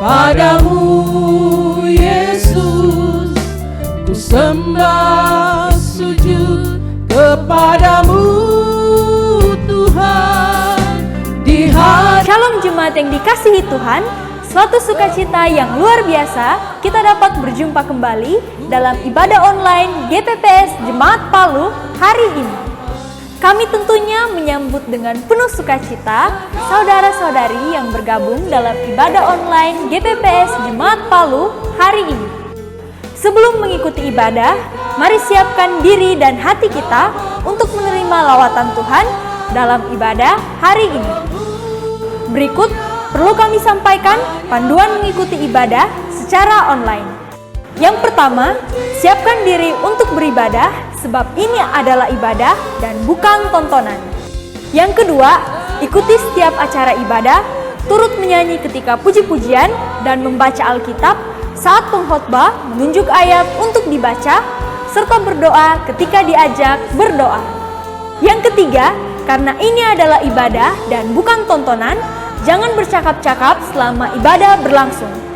Padamu Yesus, ku sembah sujud kepadamu Tuhan. Shalom jemaat yang dikasihi Tuhan, suatu sukacita yang luar biasa kita dapat berjumpa kembali dalam ibadah online GPPS Jemaat Palu hari ini. Kami tentunya menyambut dengan penuh sukacita saudara-saudari yang bergabung dalam ibadah online GPPS Jemaat Palu hari ini. Sebelum mengikuti ibadah, mari siapkan diri dan hati kita untuk menerima lawatan Tuhan dalam ibadah hari ini. Berikut perlu kami sampaikan panduan mengikuti ibadah secara online. Yang pertama, siapkan diri untuk beribadah sebab ini adalah ibadah dan bukan tontonan. Yang kedua, ikuti setiap acara ibadah, turut menyanyi ketika puji-pujian dan membaca Alkitab saat pengkhotbah menunjuk ayat untuk dibaca, serta berdoa ketika diajak berdoa. Yang ketiga, karena ini adalah ibadah dan bukan tontonan, jangan bercakap-cakap selama ibadah berlangsung.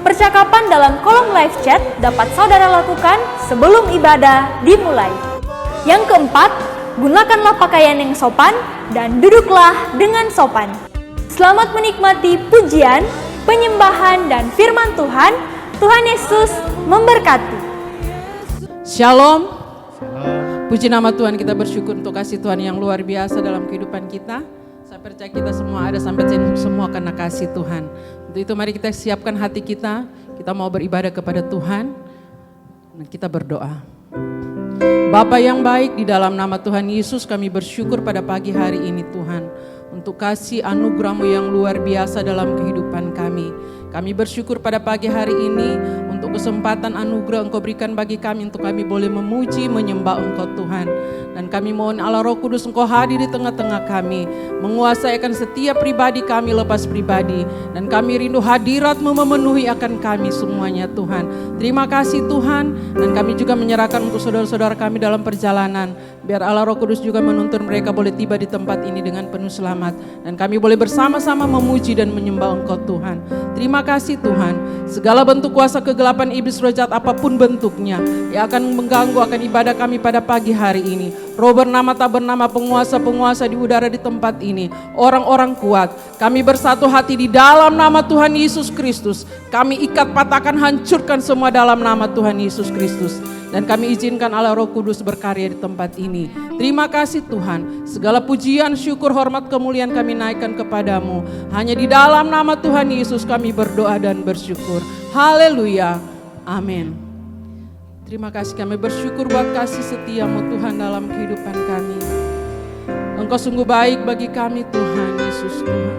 Percakapan dalam kolom live chat dapat saudara lakukan sebelum ibadah dimulai. Yang keempat, gunakanlah pakaian yang sopan dan duduklah dengan sopan. Selamat menikmati pujian, penyembahan, dan firman Tuhan. Tuhan Yesus memberkati. Shalom. Puji nama Tuhan, kita bersyukur untuk kasih Tuhan yang luar biasa dalam kehidupan kita. Saya percaya kita semua ada sampai sini semua karena kasih Tuhan. Untuk itu mari kita siapkan hati kita mau beribadah kepada Tuhan dan kita berdoa. Bapa yang baik, di dalam nama Tuhan Yesus kami bersyukur pada pagi hari ini Tuhan, untuk kasih anugerah-Mu yang luar biasa dalam kehidupan kami. Kami bersyukur pada pagi hari ini untuk kesempatan anugerah Engkau berikan bagi kami untuk kami boleh memuji, menyembah Engkau Tuhan. Dan kami mohon Allah Roh Kudus Engkau hadir di tengah-tengah kami, menguasai akan setiap pribadi kami lepas pribadi. Dan kami rindu hadirat-Mu memenuhi akan kami semuanya Tuhan. Terima kasih Tuhan, dan kami juga menyerahkan untuk saudara-saudara kami dalam perjalanan. Biar Allah Roh Kudus juga menuntun mereka boleh tiba di tempat ini dengan penuh selamat. Dan kami boleh bersama-sama memuji dan menyembah Engkau Tuhan. Terima kasih Tuhan, segala bentuk kuasa kegelapan iblis roh jahat apapun bentuknya yang akan mengganggu akan ibadah kami pada pagi hari ini. Roh bernama tak bernama, penguasa-penguasa di udara di tempat ini, orang-orang kuat, kami bersatu hati di dalam nama Tuhan Yesus Kristus. Kami ikat, patahkan, hancurkan semua dalam nama Tuhan Yesus Kristus. Dan kami izinkan Allah Roh Kudus berkarya di tempat ini. Terima kasih Tuhan, segala pujian, syukur, hormat, kemuliaan kami naikkan kepadamu. Hanya di dalam nama Tuhan Yesus kami berdoa dan bersyukur. Haleluya, amin. Terima kasih, kami bersyukur buat kasih setia-Mu Tuhan dalam kehidupan kami. Engkau sungguh baik bagi kami Tuhan Yesus Tuhan.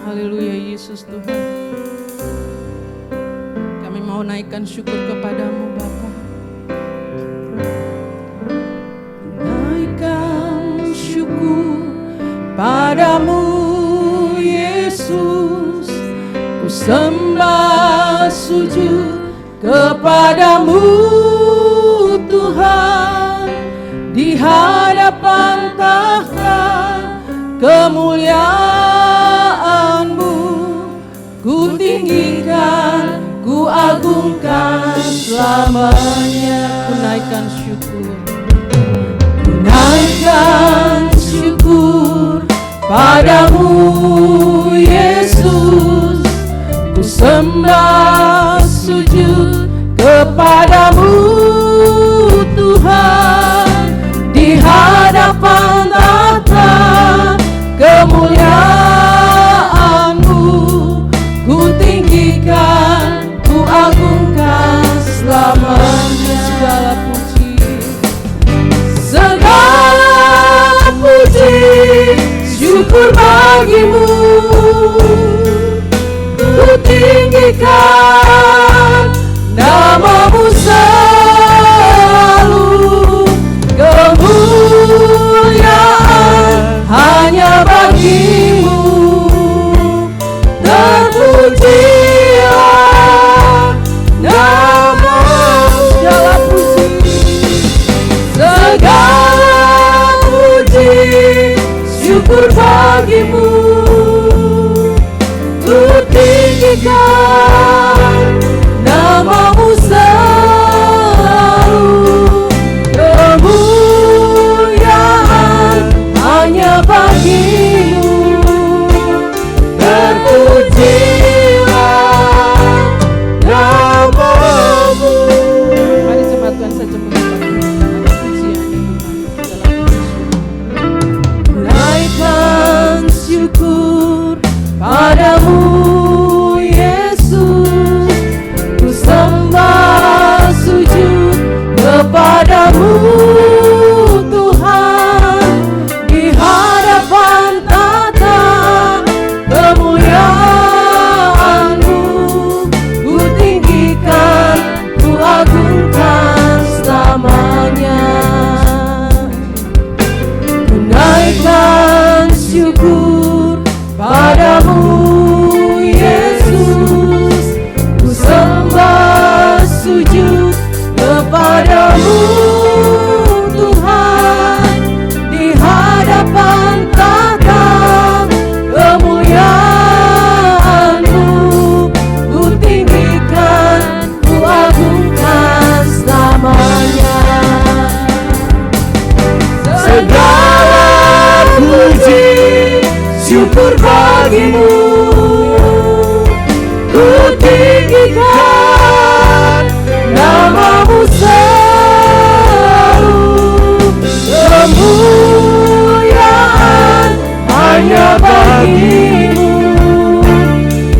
Haleluya Yesus Tuhan. Kami mau naikkan syukur kepadamu Bapa. Naikkan syukur padamu Yesus, ku sembah sujud kepadamu Tuhan, di hadapan tahta kemuliaan-Mu, ku tinggikan, ku agungkan selamanya. Ku naikkan syukur, ku naikkan syukur padamu Yesus, ku sembah sujud kepadamu Tuhan, di hadapan tahta kemuliaan-Mu, ku tinggikan, ku agungkan selamanya. Segala puji, syukur bagimu, ku tinggikan nama-Mu selalu. Kemuliaan hanya bagi-Mu, terpujilah nama-Mu. Segala puji, syukur bagimu, ku tinggikan syukur bagimu. Ku tinggikan namamu selalu, kemuliaan hanya bagimu.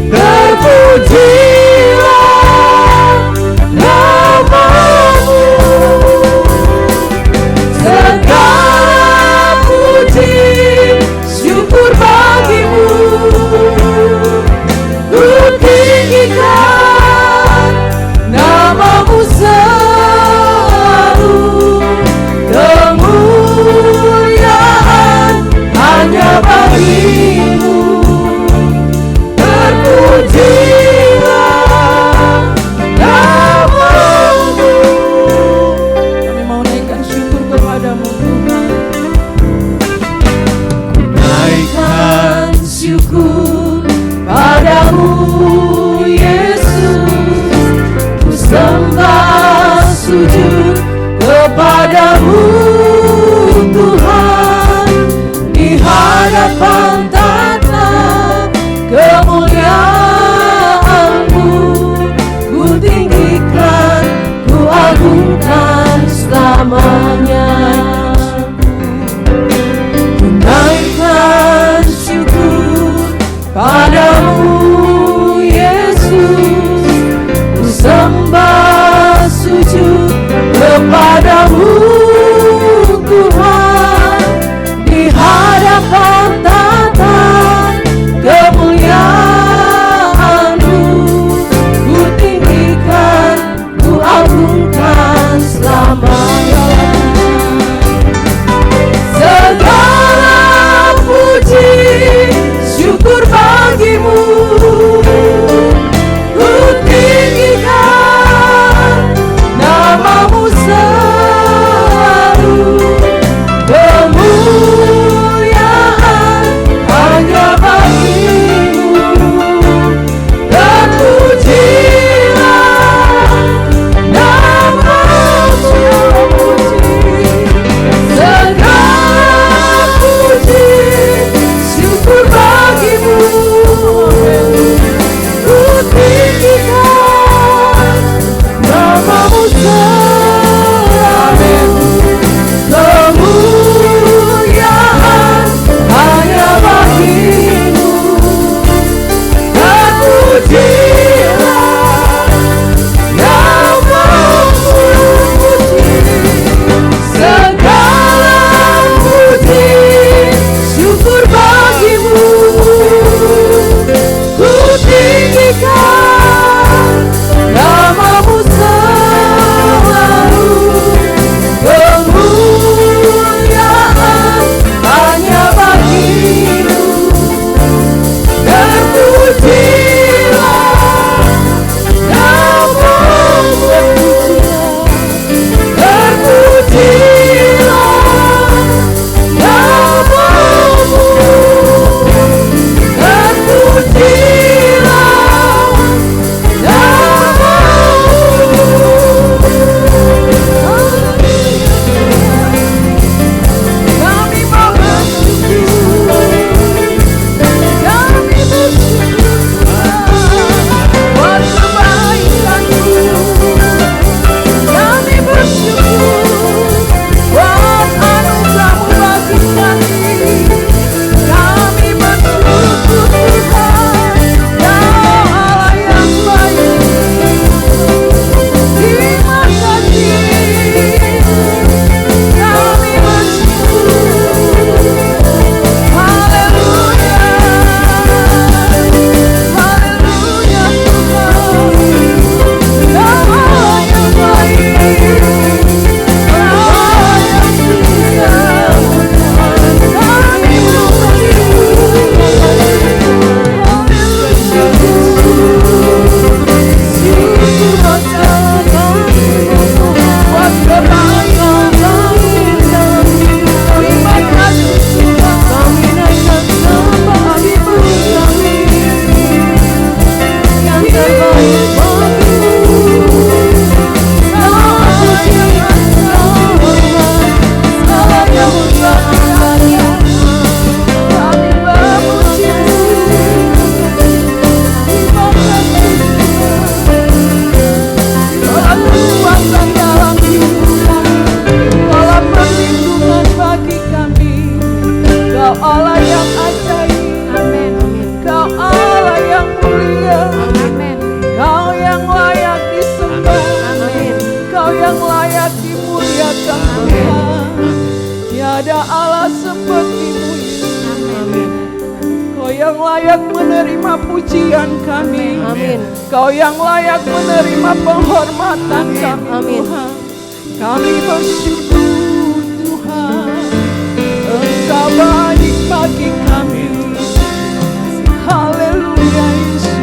Terpujilah namamu, segala puji syukur bagimu. Ku tinggikan namamu selalu, kemuliaan hanya bagimu. Terpujilah namamu. Kami mau naikkan syukur kepadamu Tuhan. Naikkan syukur padamu Yesus, ku sembah sujud kepadamu Tuhan, di hadapan yang layak menerima pujian kami. Amin. Kau yang layak menerima penghormatan kami. Amin. Tuhan. Kami bersyukur Tuhan, Engkau baik bagi kami. Haleluya Yesus.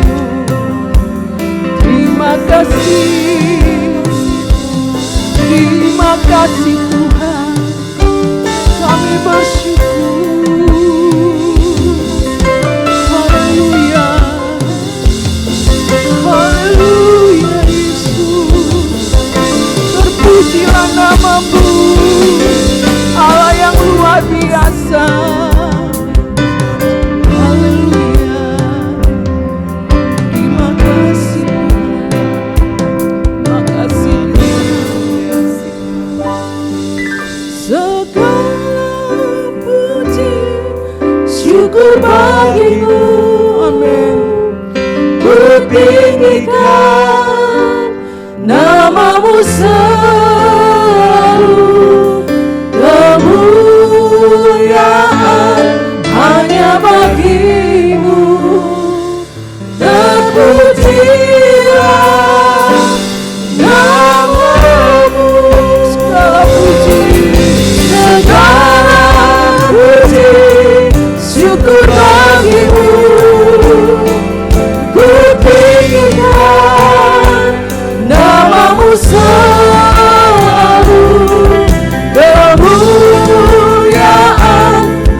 Terima kasih. Terima kasih Tuhan. Kami bersyukur. Haleluya. Haleluya Yesus. Terpujilah nama-Mu, Allah yang luar biasa. Haleluya. Terima kasih. Terima kasih. Segala puji syukur bagi-Mu. Amin. Ku tinggikan nama-Mu selalu, kemuliaan hanya bagi-Mu. Terpujilah nama-Mu, segala puji syukur bagi-Mu. Ku tinggikan nama-Mu selalu, kemuliaan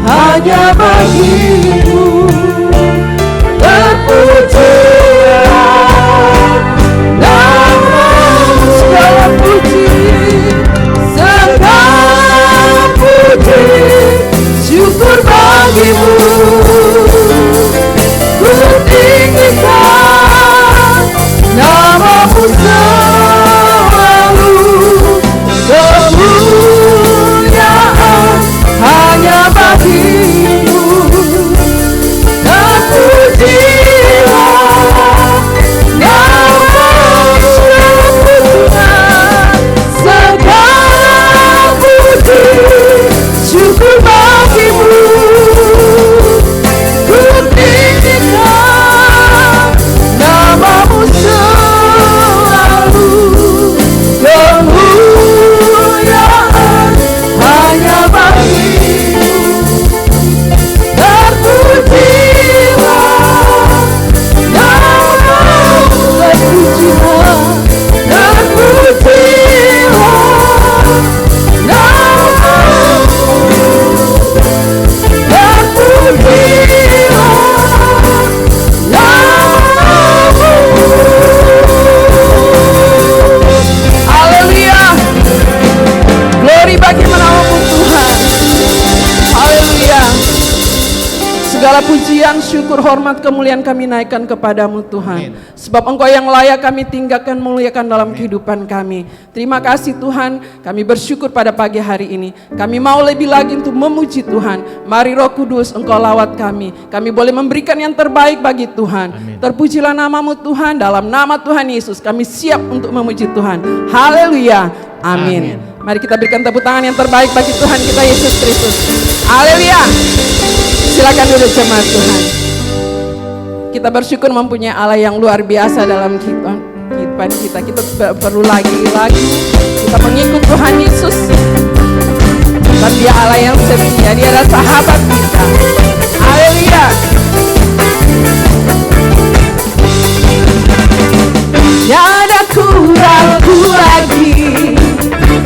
hanya bagi-Mu. Terpujilah nama-Mu, segala puji syukur bagi-Mu. Ku tinggikan nama-Mu selalu, kemuliaan hanya bagi-Mu. Terpujilah nama-Mu, segala puji syukur bagi-Mu. Ku tinggikan nama-Mu selalu, kemuliaan hanya bagi-Mu. Terpujilah nama-Mu, terpujilah, terpujilah haleluya. Glory bagi nama-Mu Tuhan. Haleluya. Segala pujian, syukur, hormat, kemuliaan kami naikkan kepadamu Tuhan. Sebab Engkau yang layak kami tinggalkan, muliakan dalam kehidupan kami. Terima kasih Tuhan, kami bersyukur pada pagi hari ini. Kami mau lebih lagi untuk memuji Tuhan. Mari Roh Kudus Engkau lawat kami. Kami boleh memberikan yang terbaik bagi Tuhan. Terpujilah nama-Mu Tuhan, dalam nama Tuhan Yesus kami siap untuk memuji Tuhan. Haleluya. Amin. Mari kita berikan tepuk tangan yang terbaik bagi Tuhan kita Yesus Kristus. Haleluya. Silakan duduk jemaat Tuhan. Kita bersyukur mempunyai Allah yang luar biasa dalam kehidupan kita. Kita perlu lagi kita mengikut Tuhan Yesus. Dan Dia Allah yang setia, Dia adalah sahabat kita. Haleluya. Tiada ku ragu lagi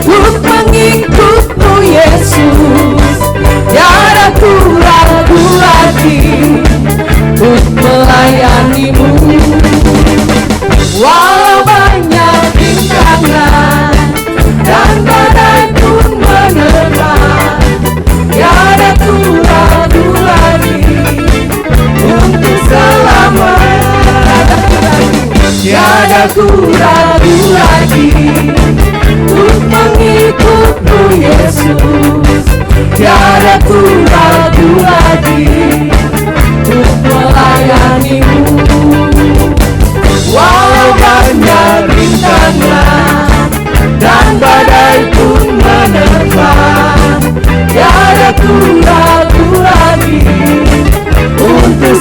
untuk mengikut-Mu Yesus. Tiada ku ragu lagi untuk melayani-Mu. Walau banyak rintangan dan badai pun menerpa, tiada ku ragu lagi untuk selamat. Tiada ku ragu lagi untuk mengikut-Mu Yesus. Tiada ku ragu lagi untuk melayani-Mu. Walau banyak rintangan dan badai pun menerpa, tiada ku ragu lagi untuk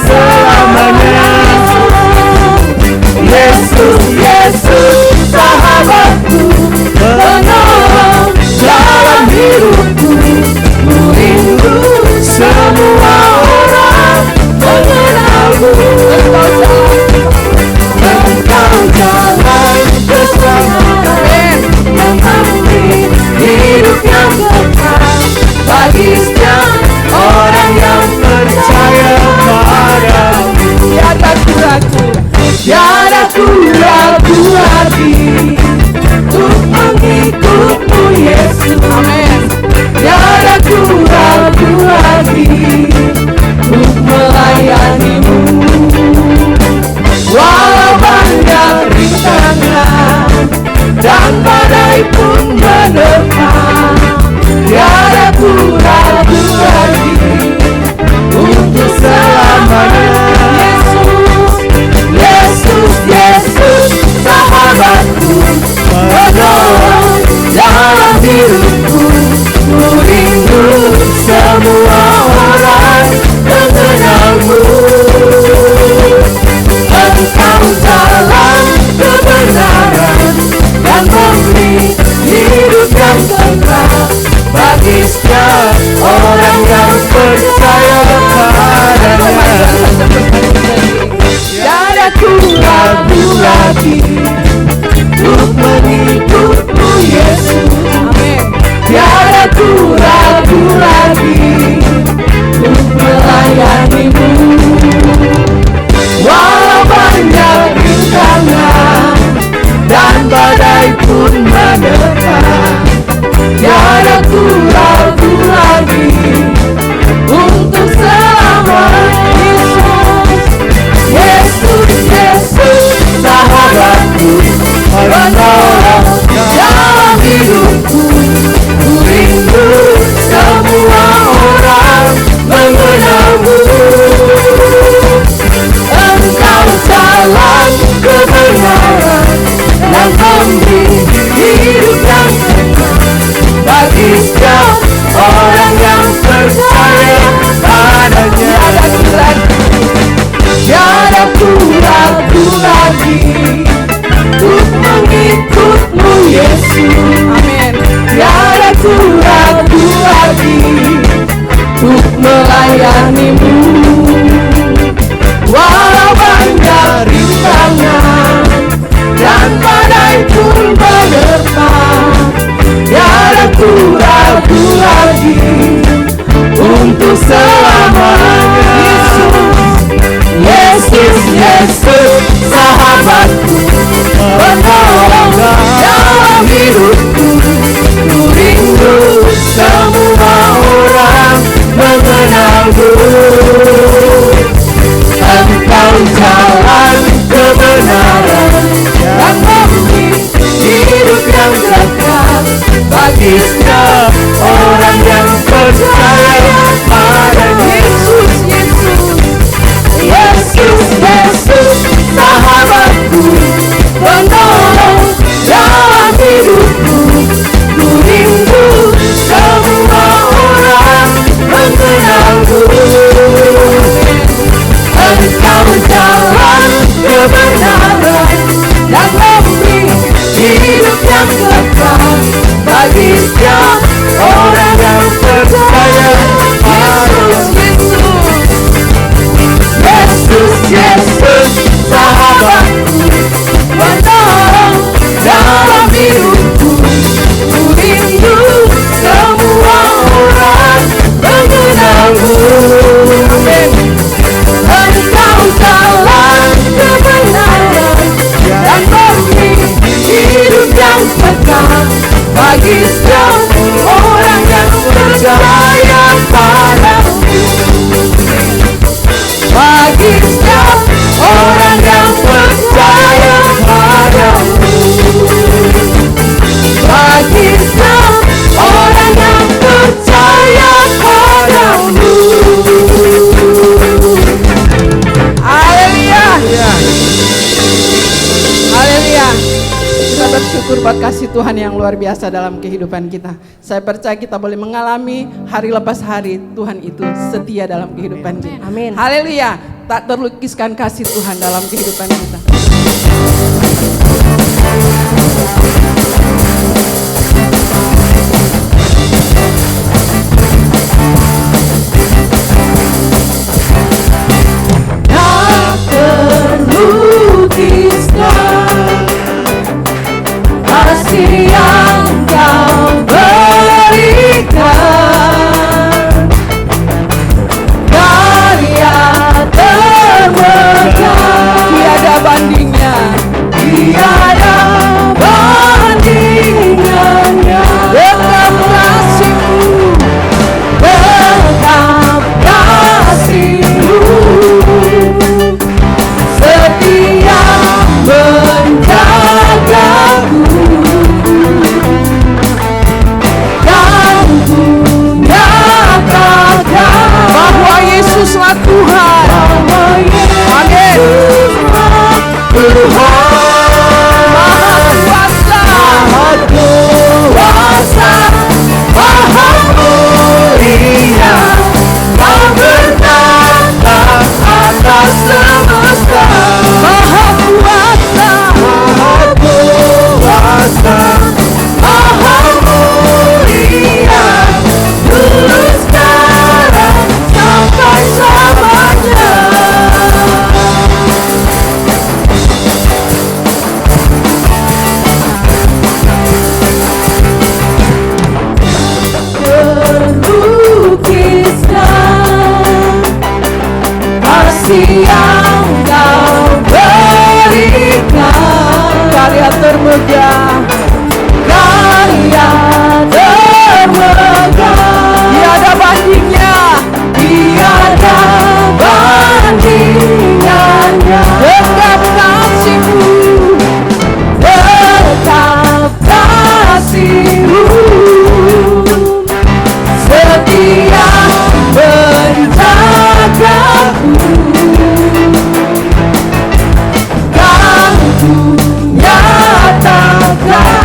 Yesus, Yesus, sahabatku, penolong dalam hidupku. Ku rindu semua orang mengenalmu. Engkau jalan keselamatan yang memberi hidup yang kekal bagi setiap orang yang percaya padamu. Tiada ku ragu, Tiada ku ragu lagi untuk mengikutmu Yesus. amin. Tiada ku ragu lagi untuk melayanimu. Walau banyak rintangan dan badai pun menerpa, tiada ku ragu lagi untuk selamanya. Yesus, Yesus, sahabatku, penolong dalam hidupku. Ku rindu semua orang mengenalmu. Engkau jalan kebenaran dan memberi hidup yang kekal bagi setiap orang yang percaya padanya. Tiada ku ragu lagi untuk mengikutmu Yesus. Amin. Tiada ku ragu lagi untuk melayanimu. Walau banyak rintangan dan badai pun menerpa, tiada ku ragu lagi untuk selamanya. Yesus, Yesus, sahabatku, penolong dalam hidupku. Ku rindu semua orang mengenalmu. Engkau jalan kebenaran dan memberi hidup yang kekal bagi setiap orang yang percaya padanya. Tiada ku ragu lagi untuk mengikutmu Yesus. Amin. Tiada ku ragu lagi untuk melayanimu. Walau banyak rintangan dan badai pun menerpa, tiada ku ragu lagi untuk selamanya. Yesus, Yesus, sahabatku, penolong dalam hidupku. Ku rindu semua orang mengenalmu. Engkau jalan kebenaran dan memberi hidup yang kekal bagi setiap orang yang percaya padanya. Yesus, Yesus, Yesus, Yesus, sahabatku, penolong dalam hidupku. Ku rindu semua orang mengenalmu. Engkau jalan kebenaran dan memberi hidup yang kekal bagi setiap orang yang percaya padamu. Yesus, Yesus, sahabatku, penolong dalam hidupku. Ku rindu semua orang mengenalmu. Engkau jalan kebenaran dan memberi hidup yang kekal bagi setiap orang yang percaya padamu. Bagi setiap orang yang percaya padamu. Bagi setiap orang yang percaya padamu. Haleluya. Haleluya. Kita bersyukur buat kasih Tuhan yang luar biasa dalam kehidupan kita. Saya percaya kita boleh mengalami hari lepas hari Tuhan itu setia dalam kehidupan kita. Amin. Haleluya. Tak terlukiskan kasih Tuhan dalam kehidupan kita. Tak terlukiskan kasih yang kau berikan, karya termegang, tiada bandingnya, tiada bandingannya. Tetap kasih-Mu, tetap kasih-Mu, setia menjagaku, dan ku nyatakan bahwa Yesuslah Tuhan. Amin. Tuhan Maha Kuasa, Maha Kuasa, Maha Mulia, Kau bertata atas semesta. Maha Kuasa, Maha Kuasa, Maha Mulia, dulu sekarang sampai selamanya. Terlukiskan kasih yang kau berikan, karya termegah, karya termegah, tiada bandingnya, tiada bandingannya. Tetap kasih-Mu, tetap kasih-Mu, setia menjagaku, kan ku nyatakan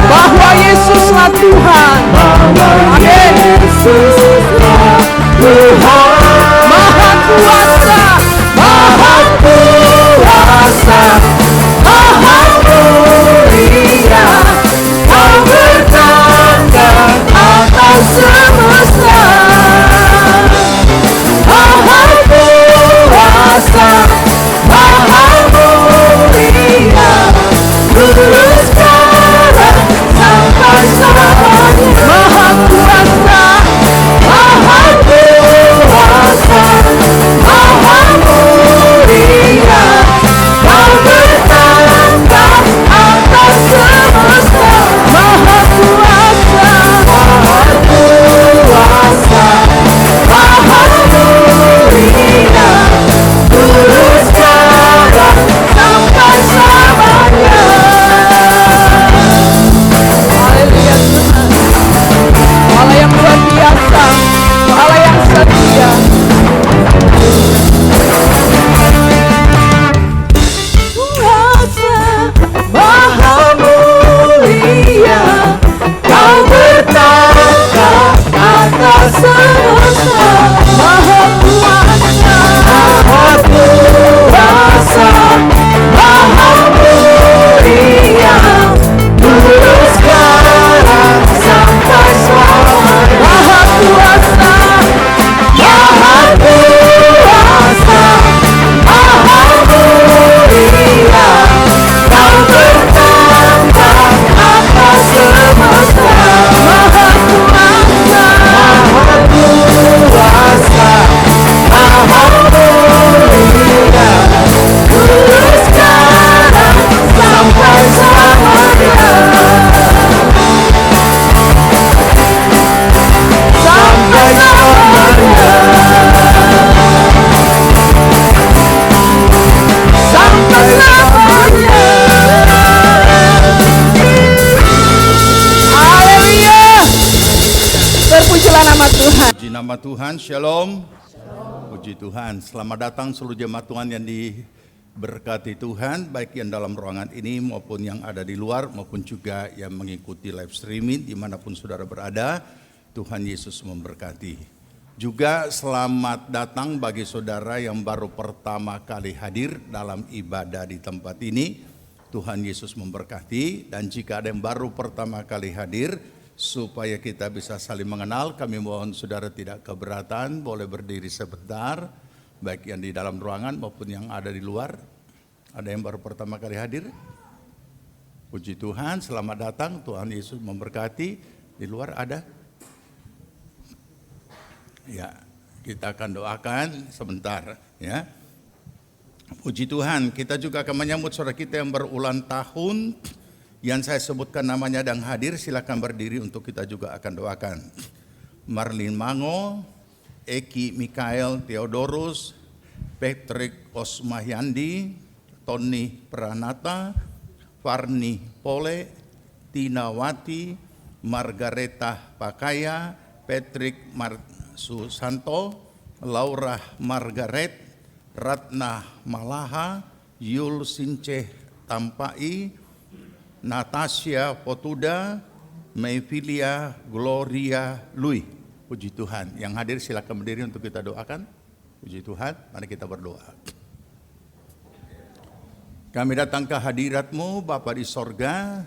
bahwa Yesuslah Tuhan. Amin. Yesuslah Tuhan, Maha Kuasa, Maha Kuasa, Maha Mulia, Kau bertata atas semesta. Maha Kuasa, Maha Mulia, dulu sekarang sampai selamanya. Maha Kuasa, Maha Kuasa, Maha Mulia, Kau bertata atas semesta. Maha Kuasa, Maha Kuasa, Maha Mulia, dulu sekarang sampai selamanya. Haleluya Tuhan, Allah yang luar biasa, Allah yang setia. Kuasa Maha Mulia, Kau bertata atas semesta. Maha Kuasa, Maha Kuasa, Maha Mulia, dulu sekarang sampai selamanya. Maha Kuasa, Maha Kuasa, Maha Mulia, Kau bertata atas semesta. Maha Kuasa, Maha Kuasa, Maha Mulia, dulu sekarang sampai selamanya. Sampai selamanya. Sampai selamanya. Haleluya. Terpujilah nama Tuhan. Puji nama Tuhan, Shalom. Puji Tuhan, selamat datang seluruh jemaat Tuhan yang diberkati Tuhan, baik yang dalam ruangan ini maupun yang ada di luar, maupun juga yang mengikuti live streaming dimanapun saudara berada. Tuhan Yesus memberkati. Juga selamat datang bagi saudara yang baru pertama kali hadir dalam ibadah di tempat ini. Tuhan Yesus memberkati. Dan jika ada yang baru pertama kali hadir, supaya kita bisa saling mengenal, kami mohon saudara tidak keberatan, boleh berdiri sebentar, baik yang di dalam ruangan maupun yang ada di luar. Ada yang baru pertama kali hadir? Puji Tuhan, selamat datang, Tuhan Yesus memberkati. Di luar ada? Ya, kita akan doakan sebentar ya. Puji Tuhan, kita juga akan menyambut saudara kita yang berulang tahun, yang saya sebutkan namanya dan hadir. Silakan berdiri untuk kita juga akan doakan. Marlin Mango, Eki Mikael Theodorus, Patrick Osmahyandi, Tony Pranata, Farni Pole, Tinawati, Margareta Pakaya, Patrick Susanto, Laura Margaret, Ratna Malaha, Yul Since Tampai, Natasha Potuda, Mayfilia Gloria Lui. Puji Tuhan. Yang hadir silakan berdiri untuk kita doakan. Puji Tuhan, mari kita berdoa. Kami datang ke hadirat-Mu Bapa di sorga,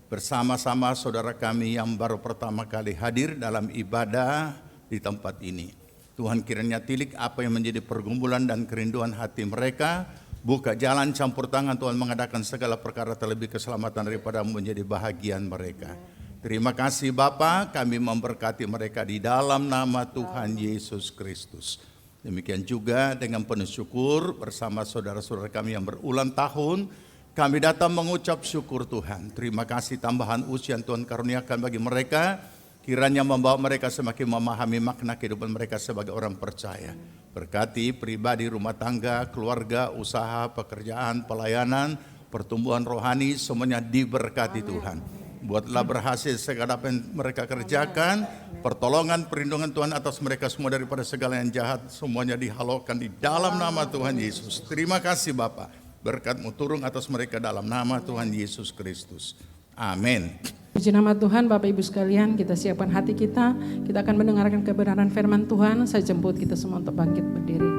bersama-sama saudara kami yang baru pertama kali hadir dalam ibadah di tempat ini. Tuhan kiranya tilik apa yang menjadi pergumulan dan kerinduan hati mereka, buka jalan campur tangan Tuhan mengadakan segala perkara terlebih keselamatan daripada menjadi bahagian mereka. Terima kasih Bapa, kami memberkati mereka di dalam nama Tuhan Yesus Kristus. Demikian juga dengan penuh syukur bersama saudara-saudara kami yang berulang tahun, kami datang mengucap syukur Tuhan. Terima kasih tambahan usia yang Tuhan karuniakan bagi mereka, kiranya membawa mereka semakin memahami makna kehidupan mereka sebagai orang percaya. Berkati pribadi, rumah tangga, keluarga, usaha, pekerjaan, pelayanan, pertumbuhan rohani, semuanya diberkati Tuhan. Buatlah berhasil segala apa yang mereka kerjakan, pertolongan, perlindungan Tuhan atas mereka semua daripada segala yang jahat, semuanya dihalaukan di dalam nama Tuhan Yesus. Terima kasih Bapa, berkat-Mu turun atas mereka dalam nama Tuhan Yesus Kristus. Amin. Puji nama Tuhan, Bapak Ibu sekalian, kita siapkan hati kita akan mendengarkan kebenaran firman Tuhan. Saya jemput kita semua untuk bangkit berdiri.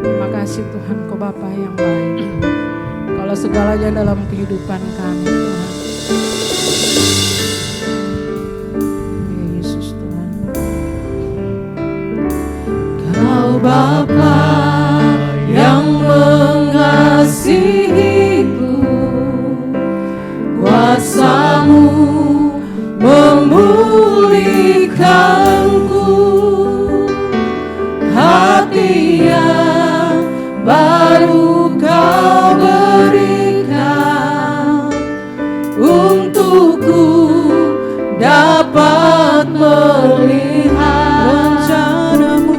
Terima kasih Tuhan, Kau Bapa yang baik. Kalau segalanya dalam kehidupan kami Tuhan. Yesus Tuhan. Kau Bapa yang mengasihiku, kuasa-Mu memulihkanku, hati yang baru Kau berikan, untukku dapat melihat rencana-Mu.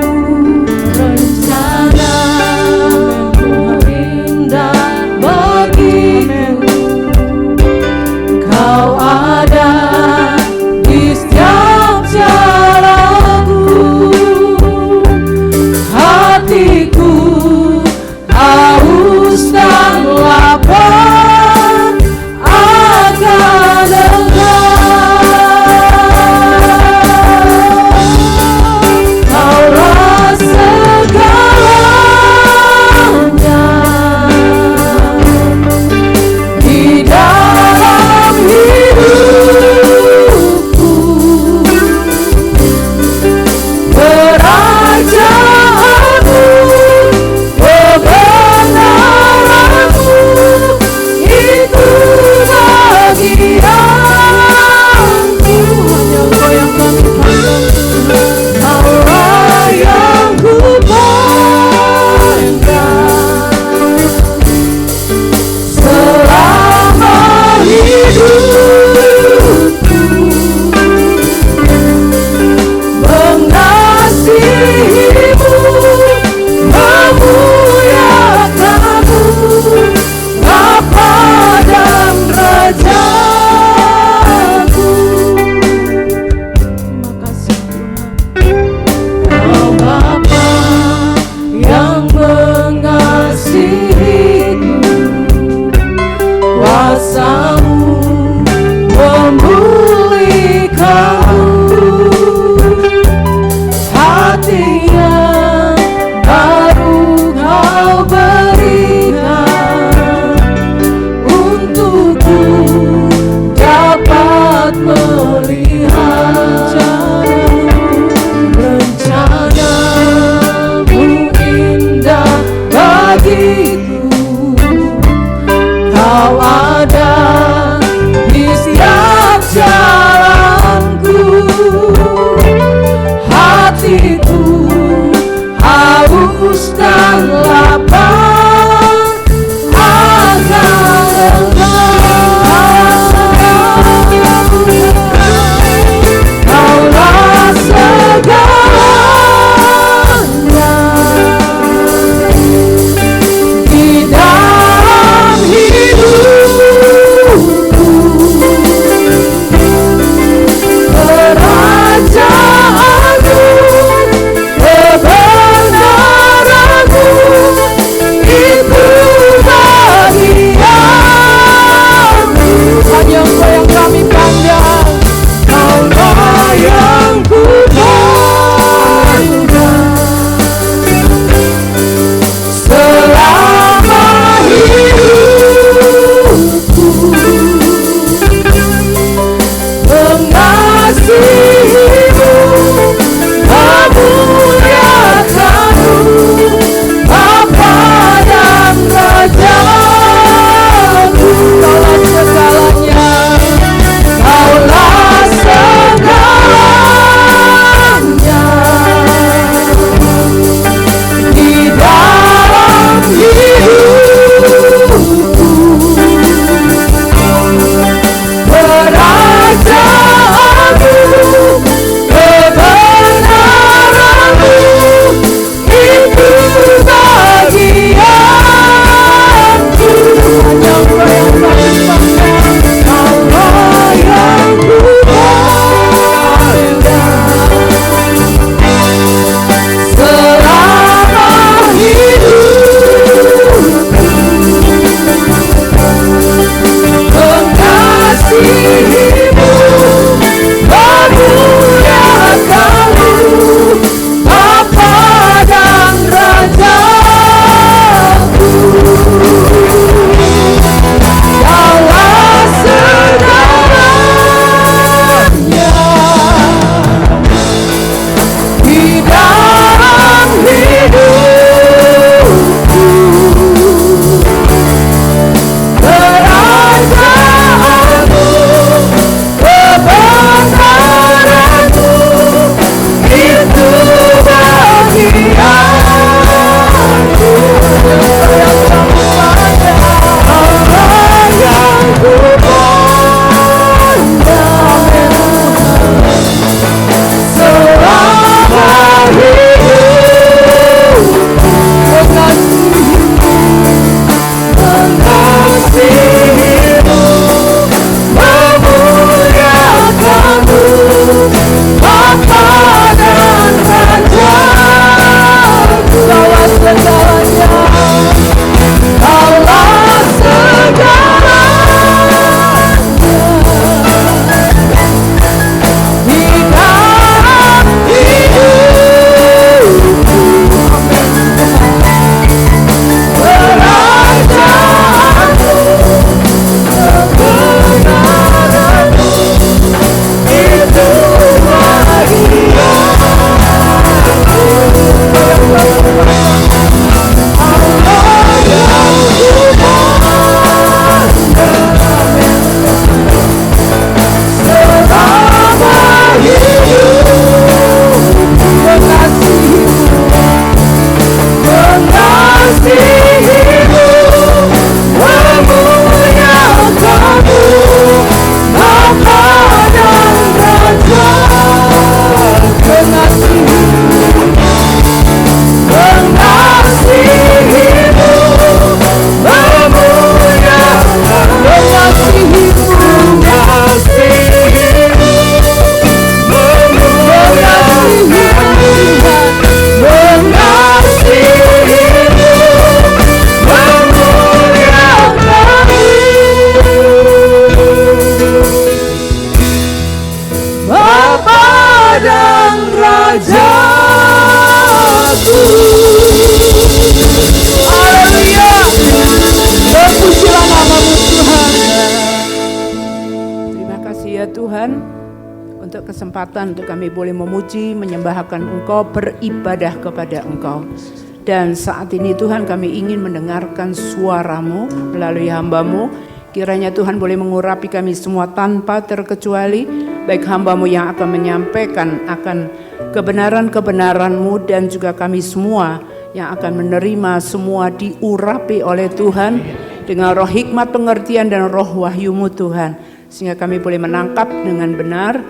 Kesempatan untuk kami boleh memuji, menyembahkan Engkau, beribadah kepada Engkau. Dan saat ini Tuhan kami ingin mendengarkan suara-Mu melalui hamba-Mu. Kiranya Tuhan boleh mengurapi kami semua tanpa terkecuali, baik hamba-Mu yang akan menyampaikan akan kebenaran-kebenaran-Mu dan juga kami semua yang akan menerima semua diurapi oleh Tuhan dengan roh hikmat pengertian dan roh wahyumu Tuhan, sehingga kami boleh menangkap dengan benar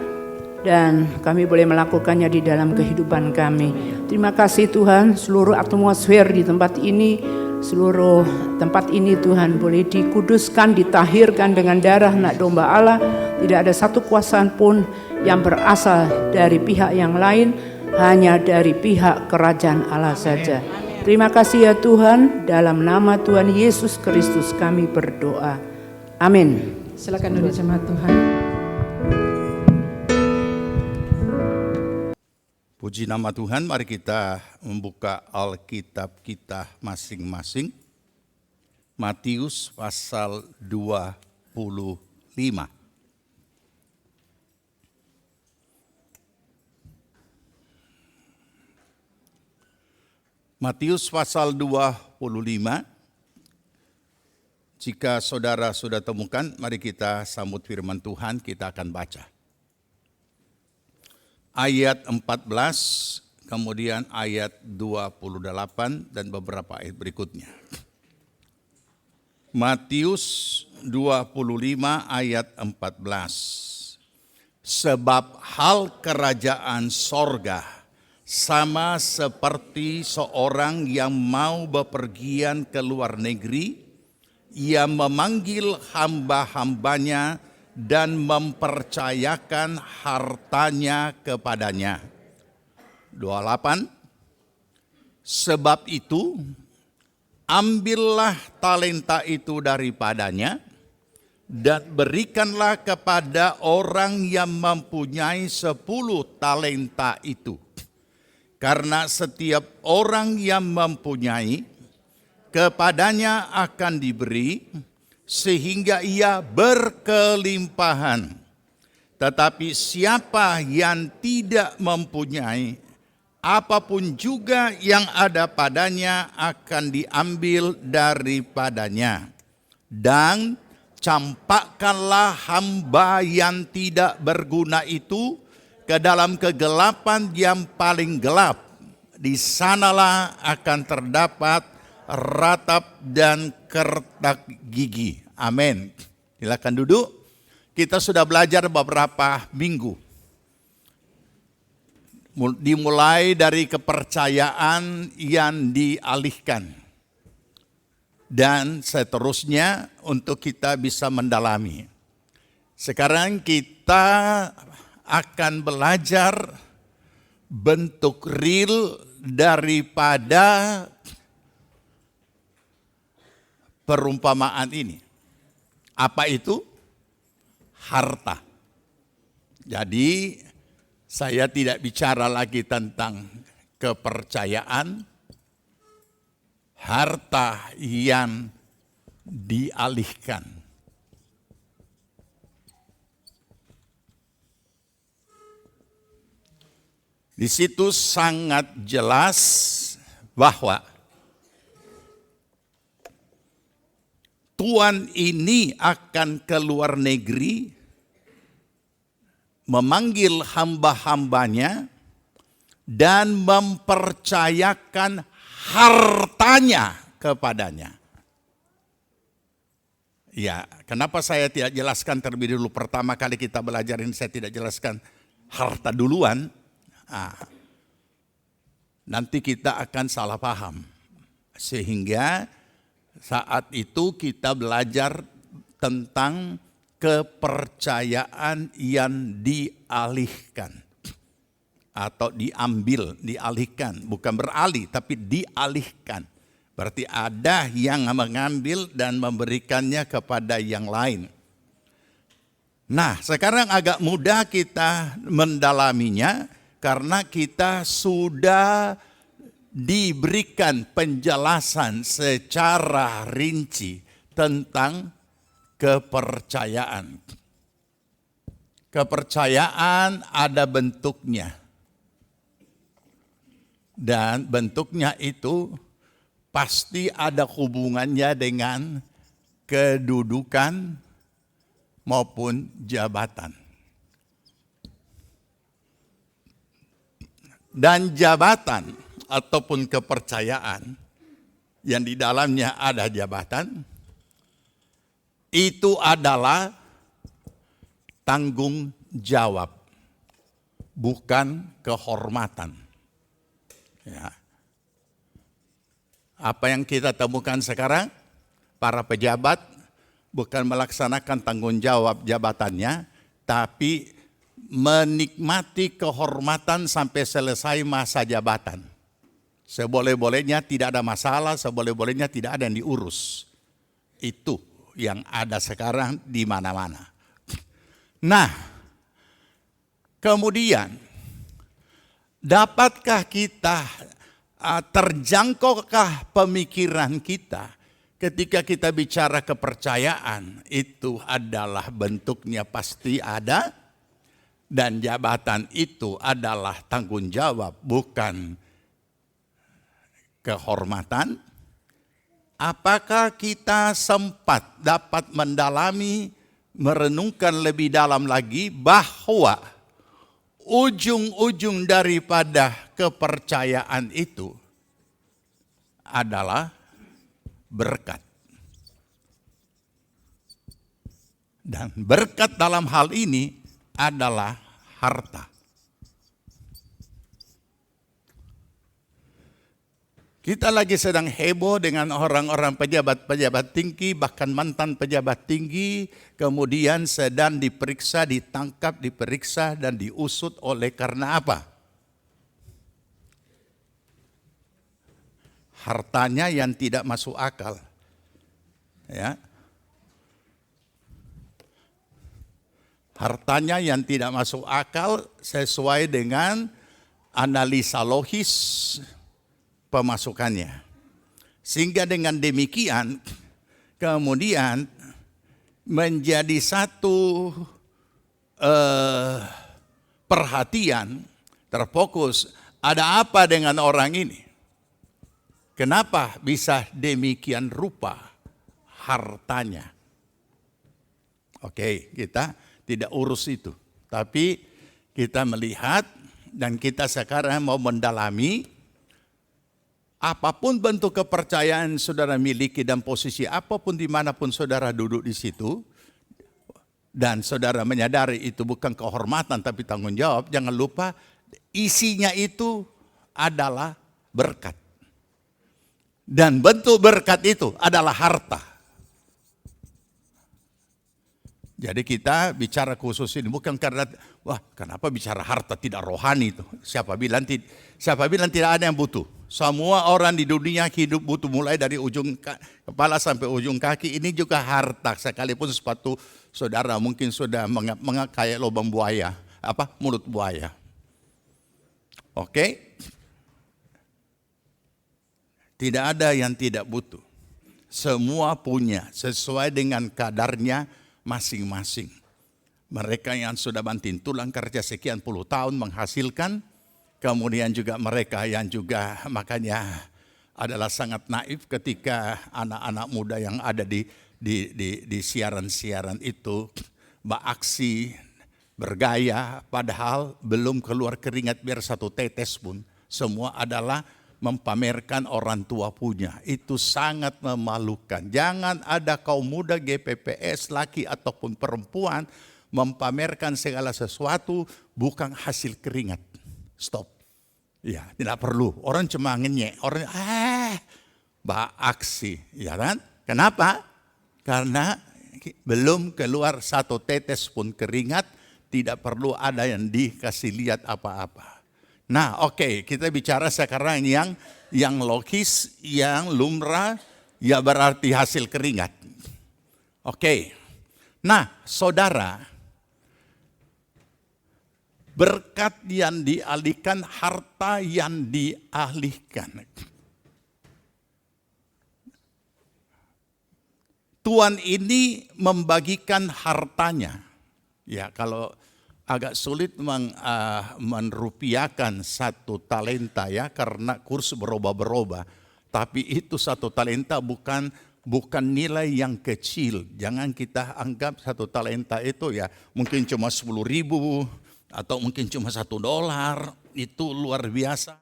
dan kami boleh melakukannya di dalam kehidupan kami. Terima kasih Tuhan, seluruh atmosfer di tempat ini, seluruh tempat ini Tuhan boleh dikuduskan, ditahirkan dengan darah anak domba Allah. Tidak ada satu kuasaan pun yang berasal dari pihak yang lain, hanya dari pihak kerajaan Allah saja. Terima kasih ya Tuhan, dalam nama Tuhan Yesus Kristus kami berdoa. Amin. Silakan duduk jemaat Tuhan. Puji nama Tuhan, mari kita membuka Alkitab kita masing-masing. Matius pasal 25. Matius pasal 25. Jika saudara sudah temukan, mari kita sambut firman Tuhan, kita akan baca. Ayat 14, kemudian ayat 28 dan beberapa ayat berikutnya. Matius 25 ayat 14. Sebab hal kerajaan sorga sama seperti seorang yang mau bepergian ke luar negeri, ia memanggil hamba-hambanya dan mempercayakan hartanya kepadanya. 28. Sebab itu, ambillah talenta itu daripadanya dan berikanlah kepada orang yang mempunyai 10 talenta itu. Karena setiap orang yang mempunyai, kepadanya akan diberi, sehingga ia berkelimpahan. Tetapi siapa yang tidak mempunyai, apapun juga yang ada padanya akan diambil daripadanya. Dan campakkanlah hamba yang tidak berguna itu ke dalam kegelapan yang paling gelap. Di sanalah akan terdapat ratap dan kertak gigi. Amin. Silakan duduk. Kita sudah belajar beberapa minggu. Dimulai dari kepercayaan yang dialihkan. Dan seterusnya untuk kita bisa mendalami. Sekarang kita akan belajar bentuk real daripada perumpamaan ini. Apa itu? Harta. Jadi saya tidak bicara lagi tentang kepercayaan, harta yang dialihkan. Di situ sangat jelas bahwa tuan ini akan ke luar negeri, memanggil hamba-hambanya dan mempercayakan hartanya kepadanya. Ya, kenapa saya tidak jelaskan terlebih dulu? Pertama kali kita belajar ini saya tidak jelaskan harta duluan. Nanti kita akan salah paham. Sehingga saat itu kita belajar tentang kepercayaan yang dialihkan. Atau diambil, dialihkan. Bukan beralih, tapi dialihkan. Berarti ada yang mengambil dan memberikannya kepada yang lain. Nah, sekarang agak mudah kita mendalaminya. Karena kita sudah diberikan penjelasan secara rinci tentang kepercayaan. Kepercayaan ada bentuknya. Dan bentuknya itu pasti ada hubungannya dengan kedudukan maupun jabatan. Dan jabatan ataupun kepercayaan yang di dalamnya ada jabatan, itu adalah tanggung jawab, bukan kehormatan. Ya. Apa yang kita temukan sekarang, para pejabat bukan melaksanakan tanggung jawab jabatannya, tapi menikmati kehormatan sampai selesai masa jabatan. Seboleh-bolehnya tidak ada masalah, seboleh-bolehnya tidak ada yang diurus. Itu yang ada sekarang di mana-mana. Nah, kemudian dapatkah kita, terjangkaukah pemikiran kita ketika kita bicara kepercayaan? Itu adalah bentuknya pasti ada, dan jabatan itu adalah tanggung jawab, bukan kehormatan. Apakah kita sempat dapat mendalami, merenungkan lebih dalam lagi bahwa ujung-ujung daripada kepercayaan itu adalah berkat. Dan berkat dalam hal ini adalah harta. Kita lagi sedang heboh dengan orang-orang pejabat-pejabat tinggi, bahkan mantan pejabat tinggi, kemudian sedang diperiksa, ditangkap, diperiksa, dan diusut oleh karena apa? Hartanya yang tidak masuk akal. Ya. Hartanya yang tidak masuk akal sesuai dengan analisa logis pemasukannya. Sehingga dengan demikian kemudian menjadi satu perhatian terfokus, ada apa dengan orang ini? Kenapa bisa demikian rupa hartanya? Oke, kita tidak urus itu. Tapi kita melihat dan kita sekarang mau mendalami apapun bentuk kepercayaan saudara miliki dan posisi apapun dimanapun saudara duduk di situ, dan saudara menyadari itu bukan kehormatan tapi tanggung jawab, jangan lupa isinya itu adalah berkat. Dan bentuk berkat itu adalah harta. Jadi kita bicara khusus ini bukan karena, wah kenapa bicara harta tidak rohani itu. Siapa bilang tidak ada yang butuh. Semua orang di dunia hidup butuh, mulai dari ujung kepala sampai ujung kaki. Ini juga harta, sekalipun sepatu saudara mungkin sudah kayak lubang buaya, mulut buaya. Oke? Tidak ada yang tidak butuh. Semua punya sesuai dengan kadarnya masing-masing. Mereka yang sudah banting tulang kerja sekian puluh tahun menghasilkan, kemudian juga mereka yang juga makanya adalah sangat naif ketika anak-anak muda yang ada di siaran-siaran itu beraksi bergaya padahal belum keluar keringat biar satu tetes pun. Semua adalah mempamerkan orang tua punya. Itu sangat memalukan. Jangan ada kaum muda GPPS laki ataupun perempuan mempamerkan segala sesuatu bukan hasil keringat. Stop. Ya, tidak perlu. Orang cuma ngenyek, orang beraksi, ya kan? Kenapa? Karena belum keluar satu tetes pun keringat, tidak perlu ada yang dikasih lihat apa-apa. Nah, oke, kita bicara sekarang yang logis, yang lumrah, ya berarti hasil keringat. Oke. Nah, saudara, berkat yang dialihkan, harta yang dialihkan. Tuhan ini membagikan hartanya. Ya, kalau agak sulit merupiahkan satu talenta ya, karena kurs berubah-berubah. Tapi itu satu talenta bukan nilai yang kecil. Jangan kita anggap satu talenta itu ya mungkin cuma 10.000 atau mungkin cuma $1. Itu luar biasa.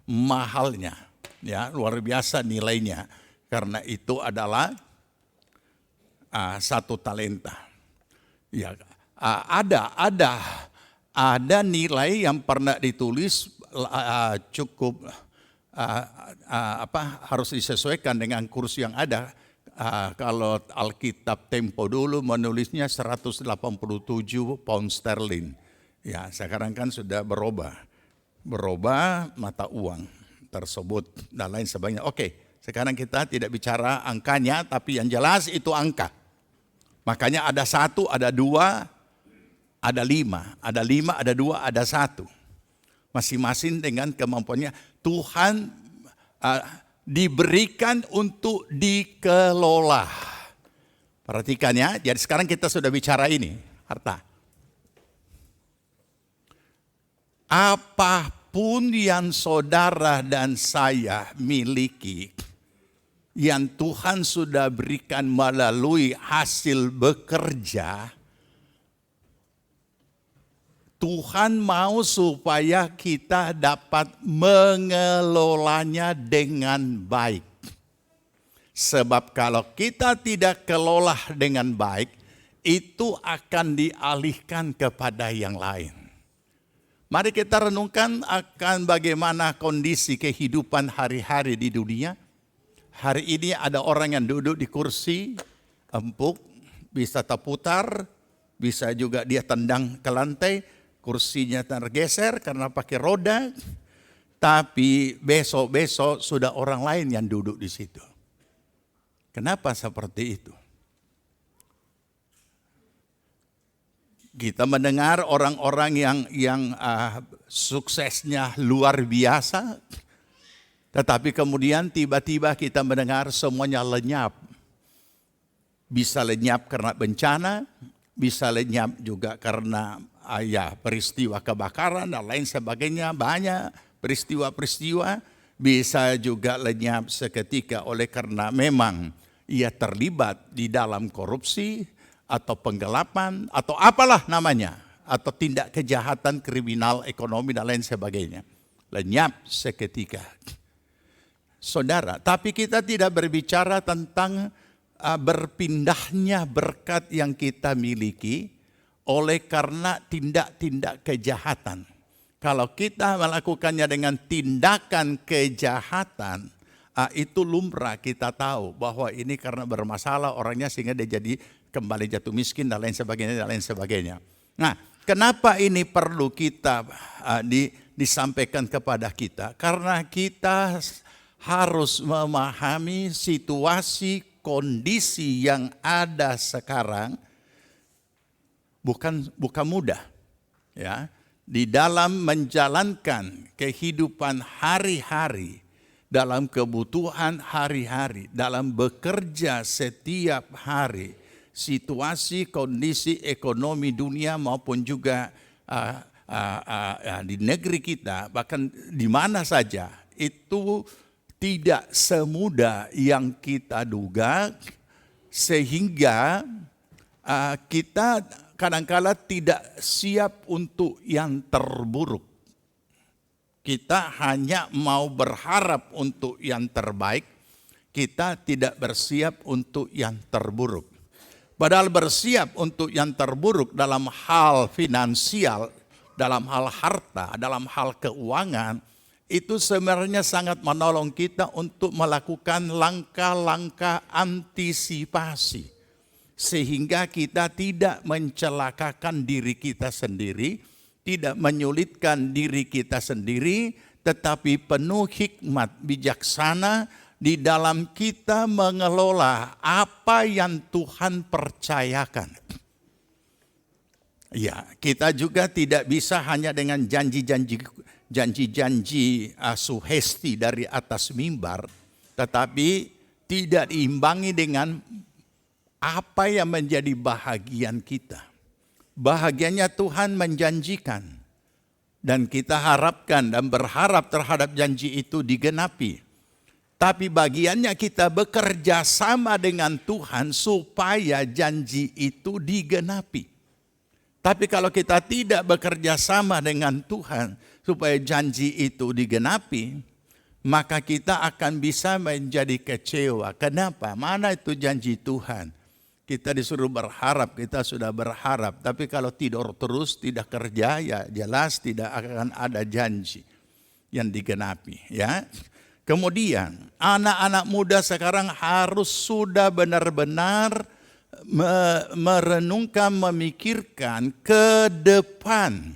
mahalnya, ya, luar biasa nilainya, karena itu adalah 1 talenta. Ya, ada nilai yang pernah ditulis cukup harus disesuaikan dengan kurs yang ada. Kalau Alkitab Tempo dulu menulisnya 187 pound sterling. Ya, sekarang kan sudah berubah mata uang tersebut dan lain sebagainya. Oke, sekarang kita tidak bicara angkanya, tapi yang jelas itu angka. Makanya ada 1, ada 2, ada 5, ada 5, ada 2, ada 1. Masing-masing dengan kemampuannya. Tuhan diberikan untuk dikelola. Perhatikan ya, jadi sekarang kita sudah bicara ini, harta. Apapun yang saudara dan saya miliki, yang Tuhan sudah berikan melalui hasil bekerja, Tuhan mau supaya kita dapat mengelolanya dengan baik. Sebab kalau kita tidak kelola dengan baik, itu akan dialihkan kepada yang lain. Mari kita renungkan akan bagaimana kondisi kehidupan hari-hari di dunia. Hari ini ada orang yang duduk di kursi empuk, bisa terputar, bisa juga dia tendang ke lantai, kursinya tergeser karena pakai roda, tapi besok-besok sudah orang lain yang duduk di situ. Kenapa seperti itu? Kita mendengar orang-orang yang suksesnya luar biasa, tetapi kemudian tiba-tiba kita mendengar semuanya lenyap. Bisa lenyap karena bencana, bisa lenyap juga karena peristiwa kebakaran dan lain sebagainya. Banyak peristiwa-peristiwa bisa juga lenyap seketika oleh karena memang ia terlibat di dalam korupsi atau penggelapan atau apalah namanya. Atau tindak kejahatan kriminal ekonomi dan lain sebagainya. Lenyap seketika. Saudara, tapi kita tidak berbicara tentang berpindahnya berkat yang kita miliki oleh karena tindak-tindak kejahatan. Kalau kita melakukannya dengan tindakan kejahatan, itu lumrah kita tahu bahwa ini karena bermasalah orangnya sehingga dia jadi kembali jatuh miskin dan lain sebagainya dan lain sebagainya. Nah, kenapa ini perlu kita disampaikan kepada kita? Karena kita harus memahami situasi kondisi yang ada sekarang bukan mudah, ya, di dalam menjalankan kehidupan hari-hari, dalam kebutuhan hari-hari, dalam bekerja setiap hari, situasi kondisi ekonomi dunia maupun juga di negeri kita, bahkan di mana saja itu tidak semudah yang kita duga, sehingga kita kadang-kala tidak siap untuk yang terburuk. Kita hanya mau berharap untuk yang terbaik, kita tidak bersiap untuk yang terburuk. Padahal bersiap untuk yang terburuk dalam hal finansial, dalam hal harta, dalam hal keuangan, itu sebenarnya sangat menolong kita untuk melakukan langkah-langkah antisipasi. Sehingga kita tidak mencelakakan diri kita sendiri, tidak menyulitkan diri kita sendiri, tetapi penuh hikmat bijaksana di dalam kita mengelola apa yang Tuhan percayakan. Ya, kita juga tidak bisa hanya dengan janji-janji suhesti dari atas mimbar, tetapi tidak diimbangi dengan apa yang menjadi bahagian kita. Bahagianya Tuhan menjanjikan, dan kita harapkan dan berharap terhadap janji itu digenapi. Tapi bagiannya kita bekerja sama dengan Tuhan supaya janji itu digenapi. Tapi kalau kita tidak bekerja sama dengan Tuhan supaya janji itu digenapi, maka kita akan bisa menjadi kecewa. Kenapa? Mana itu janji Tuhan? Kita disuruh berharap, kita sudah berharap. Tapi kalau tidur terus, tidak kerja, ya jelas tidak akan ada janji yang digenapi. Ya. Kemudian anak-anak muda sekarang harus sudah benar-benar merenungkan, memikirkan ke depan.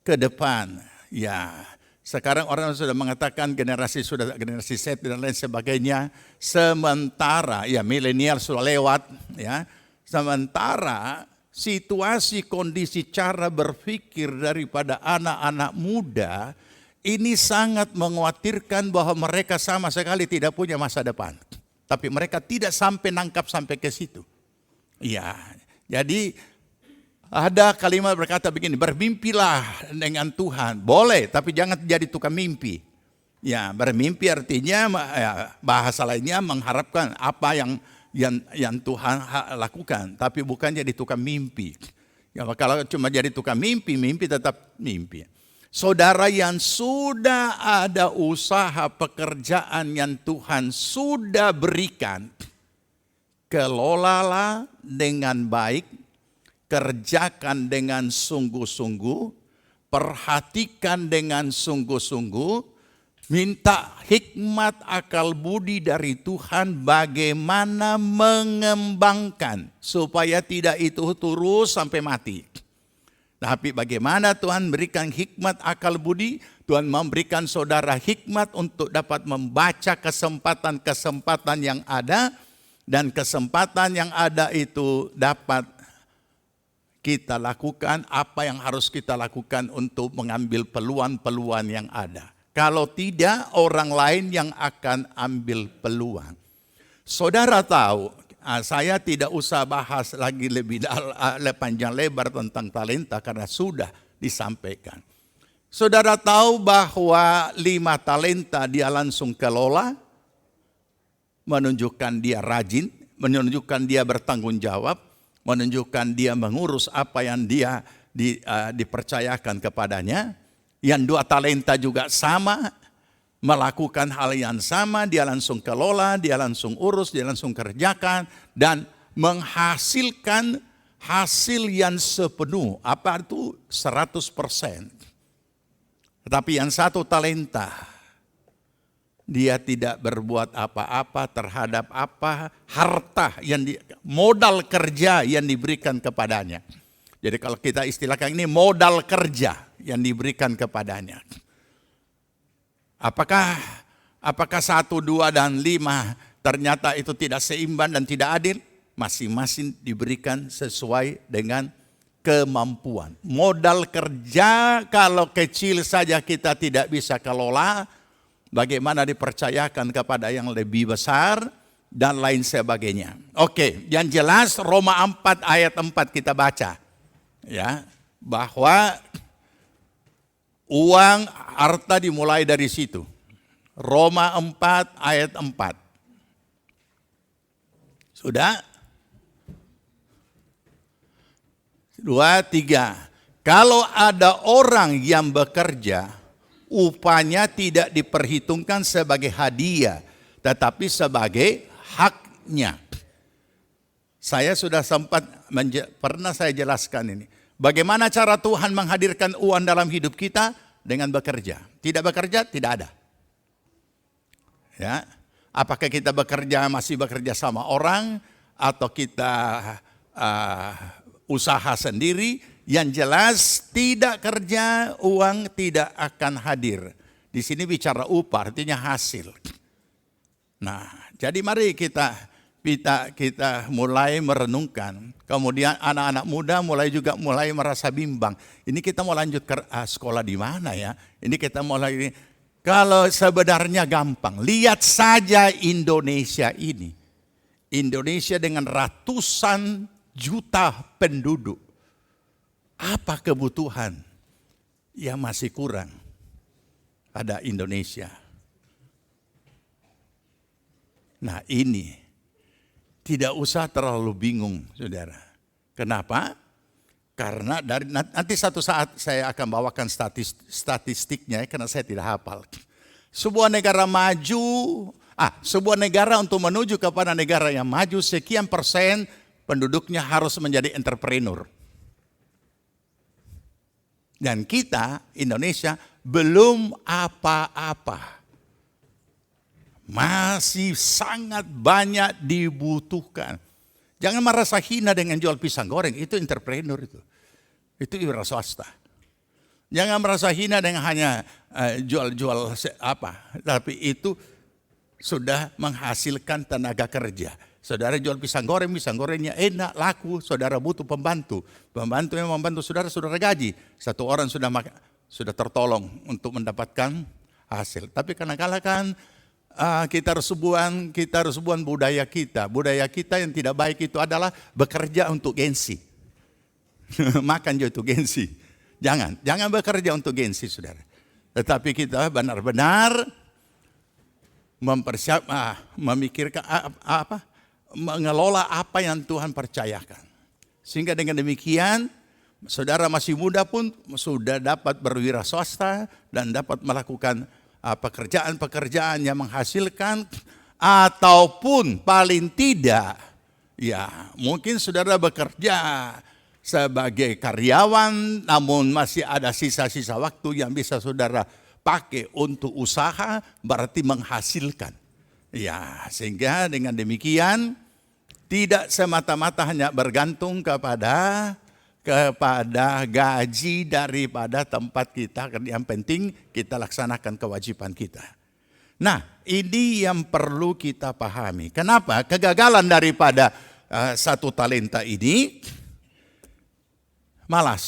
Ke depan. Ya. Sekarang orang sudah mengatakan generasi Z dan lain sebagainya. Sementara ya milenial sudah lewat ya. Sementara situasi, kondisi, cara berpikir daripada anak-anak muda ini sangat mengkhawatirkan bahwa mereka sama sekali tidak punya masa depan. Tapi mereka tidak sampai nangkap sampai ke situ. Ya, jadi ada kalimat berkata begini, bermimpilah dengan Tuhan. Boleh, tapi jangan jadi tukang mimpi. Ya, bermimpi artinya ya, bahasa lainnya mengharapkan apa yang Tuhan lakukan, tapi bukan jadi tukang mimpi. Ya, kalau cuma jadi tukang mimpi, mimpi tetap mimpi. Saudara yang sudah ada usaha pekerjaan yang Tuhan sudah berikan, kelolalah dengan baik, kerjakan dengan sungguh-sungguh, perhatikan dengan sungguh-sungguh, minta hikmat akal budi dari Tuhan bagaimana mengembangkan supaya tidak itu terus sampai mati. Tapi bagaimana Tuhan berikan hikmat akal budi, Tuhan memberikan saudara hikmat untuk dapat membaca kesempatan-kesempatan yang ada, dan kesempatan yang ada itu dapat kita lakukan apa yang harus kita lakukan untuk mengambil peluang-peluang yang ada. Kalau tidak, orang lain yang akan ambil peluang. Saudara tahu, saya tidak usah bahas lagi lebih panjang lebar tentang talenta karena sudah disampaikan. Saudara tahu bahwa 5 talenta dia langsung kelola, menunjukkan dia rajin, menunjukkan dia bertanggung jawab, menunjukkan dia mengurus apa yang dia dipercayakan kepadanya. Yang 2 talenta juga sama, melakukan hal yang sama, dia langsung kelola, dia langsung urus, dia langsung kerjakan, dan menghasilkan hasil yang sepenuh. Apa itu? 100%. Tetapi yang 1 talenta, dia tidak berbuat apa-apa terhadap harta modal kerja yang diberikan kepadanya. Jadi kalau kita istilahkan ini modal kerja yang diberikan kepadanya. Apakah 1, 2, dan 5 ternyata itu tidak seimbang dan tidak adil? Masing-masing diberikan sesuai dengan kemampuan. Modal kerja kalau kecil saja kita tidak bisa kelola, bagaimana dipercayakan kepada yang lebih besar dan lain sebagainya. Oke, yang jelas Roma 4 ayat 4 kita baca. Ya, bahwa uang harta dimulai dari situ. Roma 4 ayat 4. Sudah? 2, 3. Kalau ada orang yang bekerja, upahnya tidak diperhitungkan sebagai hadiah, tetapi sebagai haknya. Saya sudah pernah saya jelaskan ini. Bagaimana cara Tuhan menghadirkan uang dalam hidup kita? Dengan bekerja. Tidak bekerja, tidak ada. Ya, apakah kita masih bekerja sama orang, atau kita usaha sendiri? Yang jelas tidak kerja, uang tidak akan hadir. Di sini bicara upah, artinya hasil. Nah, jadi mari kita mulai merenungkan. Kemudian anak-anak muda mulai merasa bimbang. Ini kita mau lanjut ke sekolah di mana ya? Ini kita mulai. Kalau sebenarnya gampang, lihat saja Indonesia ini. Indonesia dengan ratusan juta penduduk. Apa kebutuhan yang masih kurang pada Indonesia? Nah ini tidak usah terlalu bingung, saudara. Kenapa? Karena nanti satu saat saya akan bawakan statistiknya, karena saya tidak hafal. Sebuah negara maju, sebuah negara untuk menuju kepada negara yang maju, sekian persen penduduknya harus menjadi entrepreneur. Dan kita, Indonesia, belum apa-apa. Masih sangat banyak dibutuhkan. Jangan merasa hina dengan jual pisang goreng, itu entrepreneur itu. Itu wira swasta. Jangan merasa hina dengan hanya jual-jual tapi itu sudah menghasilkan tenaga kerja. Saudara jual pisang gorengnya enak, laku, saudara butuh pembantu. Pembantu yang membantu saudara gaji. Satu orang sudah tertolong untuk mendapatkan hasil. Tapi kadang-kadang kan kita harus buang budaya kita. Budaya kita yang tidak baik itu adalah bekerja untuk gengsi. Makan juga itu gengsi. Jangan bekerja untuk gengsi, saudara. Tetapi kita benar-benar memikirkan mengelola apa yang Tuhan percayakan. Sehingga dengan demikian, saudara masih muda pun sudah dapat berwira swasta dan dapat melakukan pekerjaan-pekerjaan yang menghasilkan, ataupun paling tidak, mungkin saudara bekerja sebagai karyawan, namun masih ada sisa-sisa waktu yang bisa saudara pakai untuk usaha, berarti menghasilkan. Sehingga dengan demikian tidak semata-mata hanya bergantung kepada gaji daripada tempat kita. Yang penting kita laksanakan kewajiban kita. Nah, ini yang perlu kita pahami. Kenapa? Kegagalan daripada satu talenta ini, malas.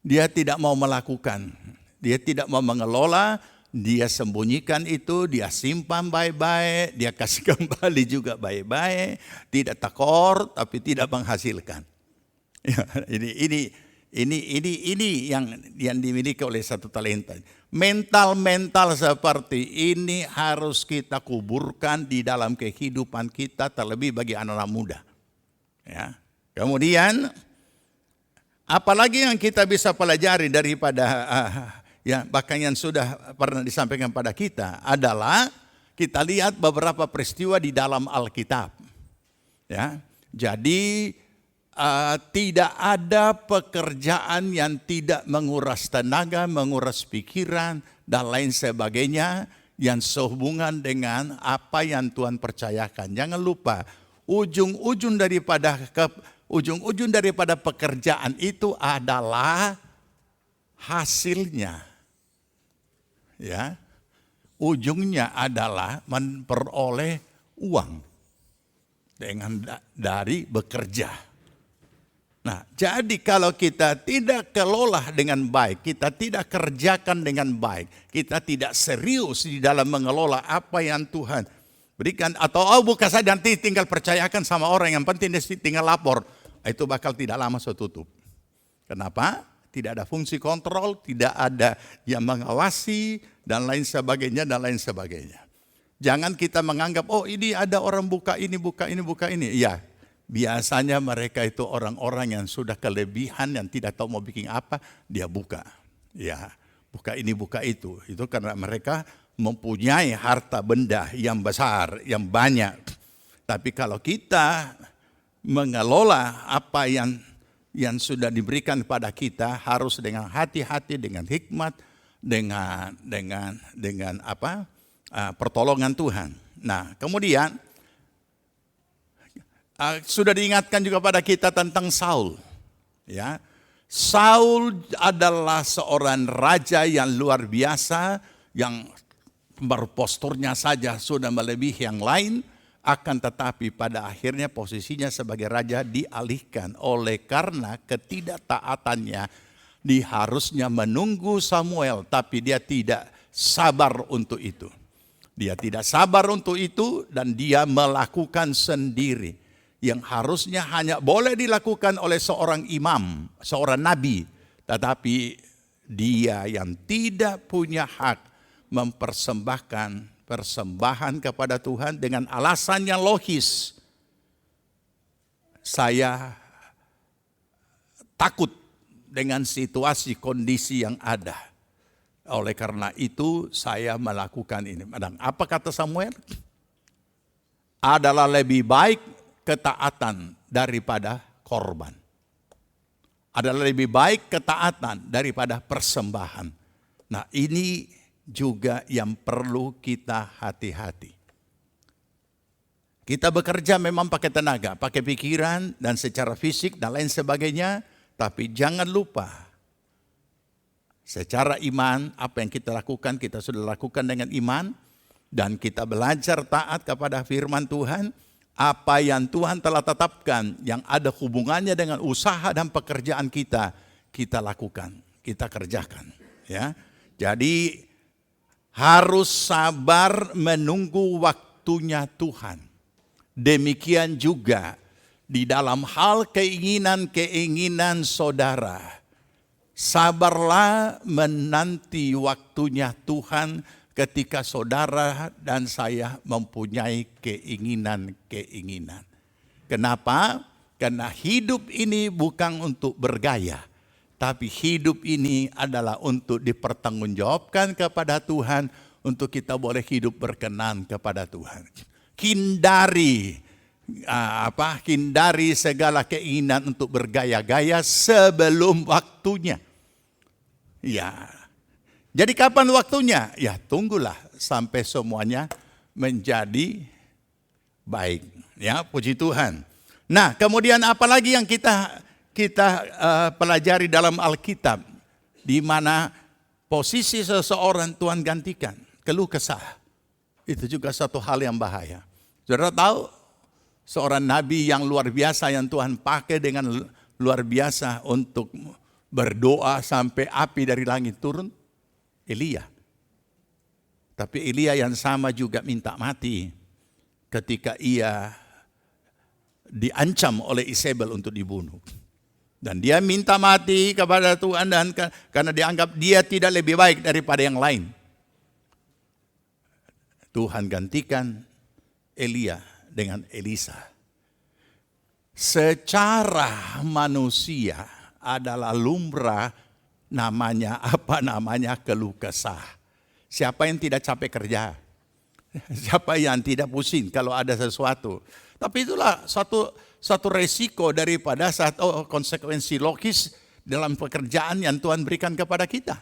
Dia tidak mau melakukan. Dia tidak mau mengelola. Dia sembunyikan itu, dia simpan baik-baik, dia kasih kembali juga baik-baik, tidak tekor tapi tidak menghasilkan. Ini yang dimiliki oleh satu talenta. Mental seperti ini harus kita kuburkan di dalam kehidupan kita, terlebih bagi anak-anak muda. Kemudian apalagi yang kita bisa pelajari daripada bahkan yang sudah pernah disampaikan pada kita adalah kita lihat beberapa peristiwa di dalam Alkitab. Jadi tidak ada pekerjaan yang tidak menguras tenaga, menguras pikiran dan lain sebagainya yang sehubungan dengan apa yang Tuhan percayakan. Jangan lupa ujung-ujung daripada pekerjaan itu adalah hasilnya. Ujungnya adalah memperoleh uang dari bekerja. Nah, jadi kalau kita tidak kelola dengan baik, kita tidak kerjakan dengan baik, kita tidak serius di dalam mengelola apa yang Tuhan berikan, atau bukan saja nanti tinggal percayakan sama orang, yang penting dia tinggal lapor, itu bakal tidak lama tutup. Kenapa? Tidak ada fungsi kontrol, tidak ada yang mengawasi, dan lain sebagainya. Jangan kita menganggap, ini ada orang buka ini. Biasanya mereka itu orang-orang yang sudah kelebihan, yang tidak tahu mau bikin apa, dia buka. Buka ini, buka itu. Itu karena mereka mempunyai harta benda yang besar, yang banyak. Tapi kalau kita mengelola apa yang sudah diberikan kepada kita, harus dengan hati-hati, dengan hikmat, dengan pertolongan Tuhan. Nah, kemudian sudah diingatkan juga pada kita tentang Saul. Saul adalah seorang raja yang luar biasa, yang berposturnya saja sudah melebihi yang lain. Akan tetapi pada akhirnya posisinya sebagai raja dialihkan oleh karena ketidaktaatannya. Dia harusnya menunggu Samuel, tapi dia tidak sabar untuk itu. Dia tidak sabar untuk itu dan dia melakukan sendiri. Yang harusnya hanya boleh dilakukan oleh seorang imam, seorang nabi. Tetapi dia yang tidak punya hak mempersembahkan persembahan kepada Tuhan dengan alasan yang logis. Saya takut dengan situasi kondisi yang ada. Oleh karena itu saya melakukan ini. Dan apa kata Samuel? Adalah lebih baik ketaatan daripada korban. Adalah lebih baik ketaatan daripada persembahan. Nah, ini juga yang perlu kita hati-hati. Kita bekerja memang pakai tenaga, pakai pikiran dan secara fisik dan lain sebagainya. Tapi jangan lupa, secara iman apa yang kita lakukan, kita sudah lakukan dengan iman. Dan kita belajar taat kepada firman Tuhan. Apa yang Tuhan telah tetapkan yang ada hubungannya dengan usaha dan pekerjaan kita, kita lakukan, kita kerjakan. Ya, jadi harus sabar menunggu waktunya Tuhan. Demikian juga di dalam hal keinginan-keinginan saudara. Sabarlah menanti waktunya Tuhan ketika saudara dan saya mempunyai keinginan-keinginan. Kenapa? Karena hidup ini bukan untuk bergaya. Tapi hidup ini adalah untuk dipertanggungjawabkan kepada Tuhan. Untuk kita boleh hidup berkenan kepada Tuhan. Hindari segala keinginan untuk bergaya-gaya sebelum waktunya. Ya. Jadi kapan waktunya? Ya, tunggulah sampai semuanya menjadi baik. Ya, puji Tuhan. Nah, kemudian apalagi yang kita pelajari dalam Alkitab, di mana posisi seseorang Tuhan gantikan, keluh kesah. Itu juga satu hal yang bahaya. Saudara tahu seorang nabi yang luar biasa yang Tuhan pakai dengan luar biasa untuk berdoa sampai api dari langit turun? Elia. Tapi Elia yang sama juga minta mati ketika ia diancam oleh Isabel untuk dibunuh. Dan dia minta mati kepada Tuhan dan karena dianggap dia tidak lebih baik daripada yang lain. Tuhan gantikan Elia dengan Elisa. Secara manusia adalah lumrah namanya keluh kesah. Siapa yang tidak capek kerja? Siapa yang tidak pusing kalau ada sesuatu? Tapi itulah satu resiko daripada satu konsekuensi logis dalam pekerjaan yang Tuhan berikan kepada kita.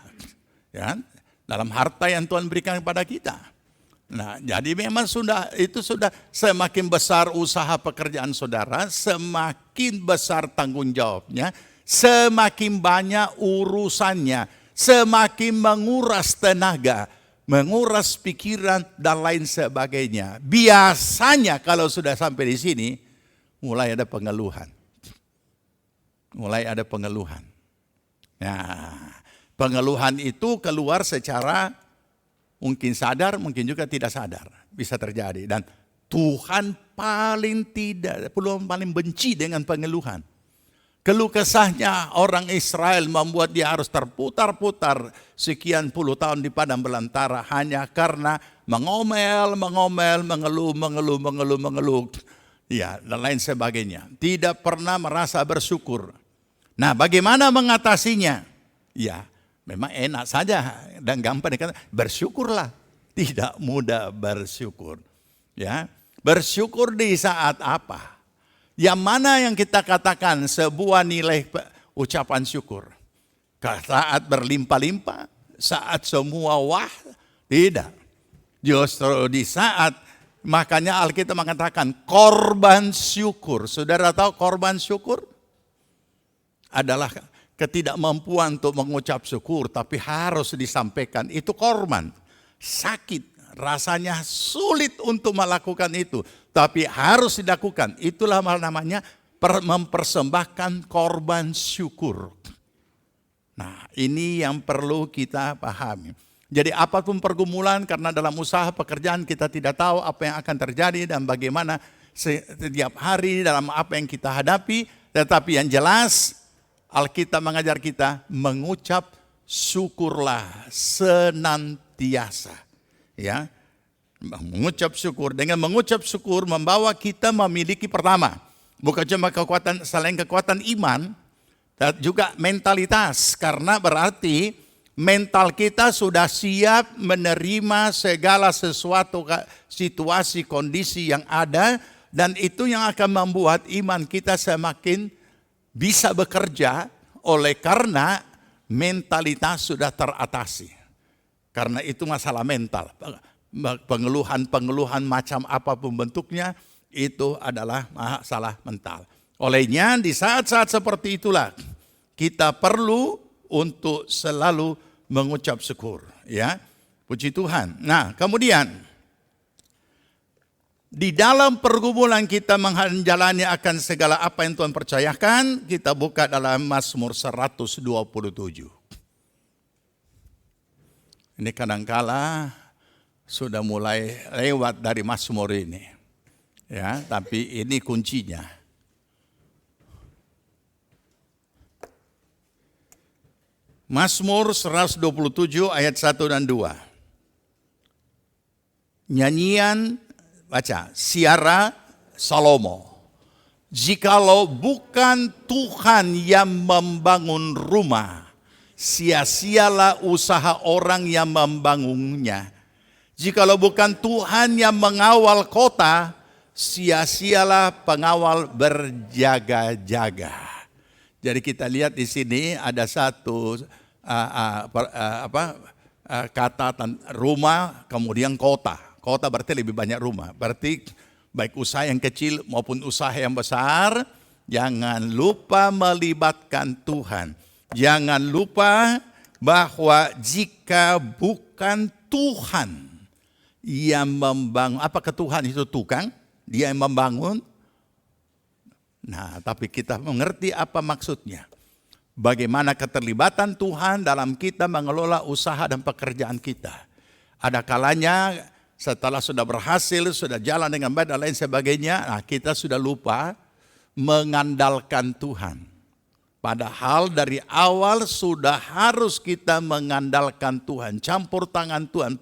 Ya, dalam harta yang Tuhan berikan kepada kita. Nah, jadi memang sudah semakin besar usaha pekerjaan saudara, semakin besar tanggung jawabnya, semakin banyak urusannya, semakin menguras tenaga, menguras pikiran dan lain sebagainya. Biasanya kalau sudah sampai di sini, mulai ada pengeluhan. Nah, pengeluhan itu keluar secara mungkin sadar, mungkin juga tidak sadar. Bisa terjadi. Dan Tuhan paling benci dengan pengeluhan. Keluh kesahnya orang Israel membuat dia harus terputar-putar sekian puluh tahun di padang belantara hanya karena mengeluh. Ya, dan lain sebagainya. Tidak pernah merasa bersyukur. Nah, bagaimana mengatasinya? Ya, memang enak saja dan gampang dikatakan, bersyukurlah. Tidak mudah bersyukur. Ya, bersyukur di saat apa? Yang mana yang kita katakan sebuah nilai ucapan syukur? Saat berlimpah-limpah, saat semua wah, tidak. Justru di saat, makanya Alkitab mengatakan korban syukur. Saudara tahu korban syukur? Adalah ketidakmampuan untuk mengucap syukur, tapi harus disampaikan. Itu korban. Sakit, rasanya sulit untuk melakukan itu. Tapi harus dilakukan. Itulah namanya mempersembahkan korban syukur. Nah, ini yang perlu kita pahami. Jadi apapun pergumulan, karena dalam usaha pekerjaan kita tidak tahu apa yang akan terjadi dan bagaimana setiap hari dalam apa yang kita hadapi. Tetapi yang jelas, Alkitab mengajar kita mengucap syukurlah senantiasa. Ya. Mengucap syukur, dengan mengucap syukur membawa kita memiliki pertama, bukan cuma selain kekuatan iman, dan juga mentalitas, karena berarti Mental kita sudah siap menerima segala sesuatu situasi kondisi yang ada, dan itu yang akan membuat iman kita semakin bisa bekerja oleh karena mentalitas sudah teratasi. Karena itu masalah mental. Pengeluhan-pengeluhan macam apapun bentuknya itu adalah masalah mental. Olehnya di saat-saat seperti itulah kita perlu untuk selalu mengucap syukur, ya. Puji Tuhan. Nah, kemudian di dalam pergumulan kita menjalani akan segala apa yang Tuhan percayakan, kita buka dalam Mazmur 127. Ini kadangkala sudah mulai lewat dari Mazmur ini, ya, tapi ini kuncinya. Mazmur 127 ayat 1 dan 2. Nyanyian, baca, Siara Salomo. Jikalau bukan Tuhan yang membangun rumah, sia-sialah usaha orang yang membangunnya. Jikalau bukan Tuhan yang mengawal kota, sia-sialah pengawal berjaga-jaga. Jadi kita lihat di sini ada satu kata rumah, kemudian kota. Kota berarti lebih banyak rumah. Berarti baik usaha yang kecil maupun usaha yang besar, jangan lupa melibatkan Tuhan. Jangan lupa bahwa jika bukan Tuhan yang membangun, apakah Tuhan itu tukang? Dia yang membangun? Nah, tapi kita mengerti apa maksudnya. Bagaimana keterlibatan Tuhan dalam kita mengelola usaha dan pekerjaan kita. Ada kalanya setelah sudah berhasil, sudah jalan dengan baik dan lain sebagainya, nah kita sudah lupa mengandalkan Tuhan. Padahal dari awal sudah harus kita mengandalkan Tuhan, campur tangan Tuhan.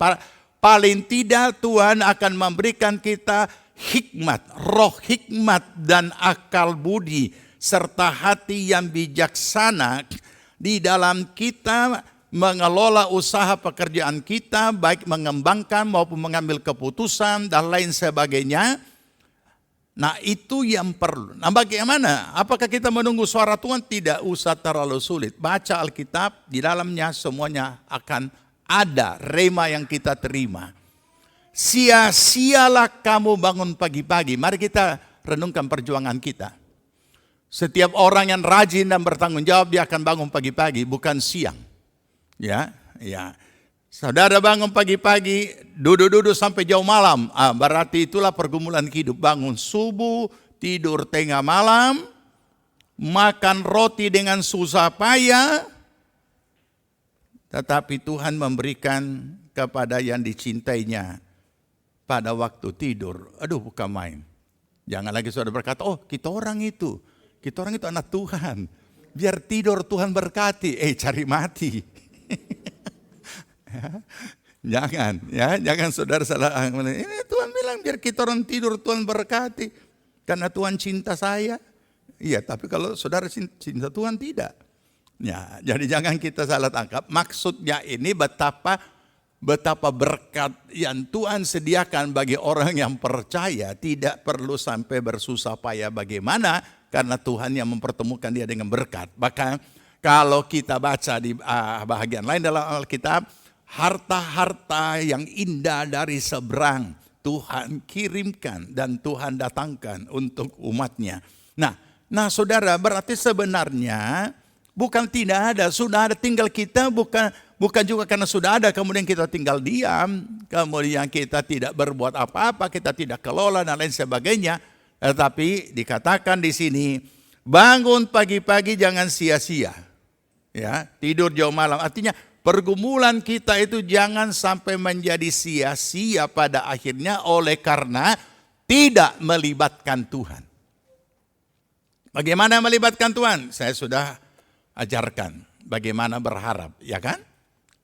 Paling tidak Tuhan akan memberikan kita hikmat, roh hikmat dan akal budi, serta hati yang bijaksana di dalam kita mengelola usaha pekerjaan kita, baik mengembangkan maupun mengambil keputusan dan lain sebagainya. Nah, itu yang perlu. Nah, bagaimana? Apakah kita menunggu suara Tuhan? Tidak usah terlalu sulit. Baca Alkitab, di dalamnya semuanya akan ada rema yang kita terima. Sia-sialah kamu bangun pagi-pagi. Mari kita renungkan perjuangan kita. Setiap orang yang rajin dan bertanggung jawab, dia akan bangun pagi-pagi, bukan siang. Ya. Saudara bangun pagi-pagi, duduk-duduk sampai jauh malam. Berarti itulah pergumulan hidup. Bangun subuh, tidur tengah malam, makan roti dengan susah payah. Tetapi Tuhan memberikan kepada yang dicintainya pada waktu tidur. Aduh, bukan main. Jangan lagi saudara berkata, oh kita orang itu anak Tuhan. Biar tidur Tuhan berkati. Cari mati. Jangan saudara salah. Ini Tuhan bilang biar kita orang tidur Tuhan berkati. Karena Tuhan cinta saya. Iya, tapi kalau saudara cinta Tuhan tidak. Ya, jadi jangan kita salah tangkap. Maksudnya ini betapa berkat yang Tuhan sediakan bagi orang yang percaya, tidak perlu sampai bersusah payah. Bagaimana? Karena Tuhan yang mempertemukan dia dengan berkat. Bahkan kalau kita baca di bahagian lain dalam Alkitab, harta-harta yang indah dari seberang Tuhan kirimkan dan Tuhan datangkan untuk umatnya. Nah saudara, berarti sebenarnya bukan tidak ada, sudah ada, tinggal kita bukan juga karena sudah ada kemudian kita tinggal diam, kemudian kita tidak berbuat apa-apa, kita tidak kelola dan lain sebagainya. Tetapi dikatakan di sini, bangun pagi-pagi jangan sia-sia. Ya, tidur jauh malam. Artinya pergumulan kita itu jangan sampai menjadi sia-sia pada akhirnya oleh karena tidak melibatkan Tuhan. Bagaimana melibatkan Tuhan? Saya sudah ajarkan bagaimana berharap, ya kan?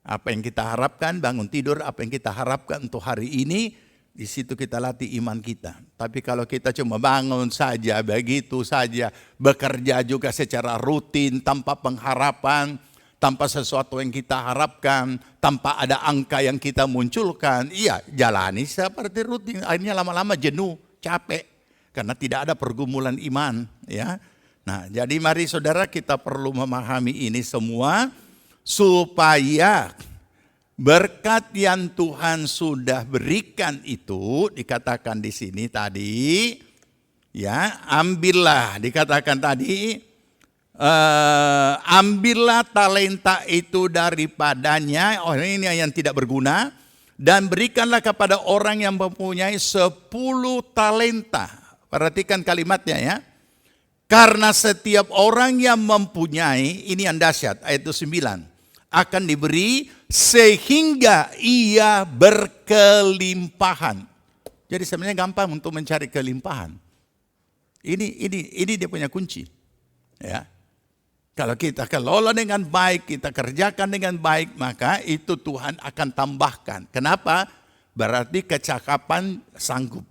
Apa yang kita harapkan bangun tidur, apa yang kita harapkan untuk hari ini, di situ kita latih iman kita. Tapi kalau kita cuma bangun saja, begitu saja, bekerja juga secara rutin tanpa pengharapan, tanpa sesuatu yang kita harapkan, tanpa ada angka yang kita munculkan, iya jalani seperti rutin. Akhirnya lama-lama jenuh, capek, karena tidak ada pergumulan iman. Ya, nah jadi mari saudara kita perlu memahami ini semua, supaya berkat yang Tuhan sudah berikan itu, dikatakan di sini tadi, ya ambillah, dikatakan tadi, ambillah talenta itu daripadanya, orang ini yang tidak berguna, dan berikanlah kepada orang yang mempunyai 10 talenta. Perhatikan kalimatnya ya. Karena setiap orang yang mempunyai, ini yang dahsyat, ayat 9, akan diberi sehingga ia berkelimpahan. Jadi sebenarnya gampang untuk mencari kelimpahan. Ini dia punya kunci. Ya. Kalau kita kelola dengan baik, kita kerjakan dengan baik, maka itu Tuhan akan tambahkan. Kenapa? Berarti kecakapan sanggup.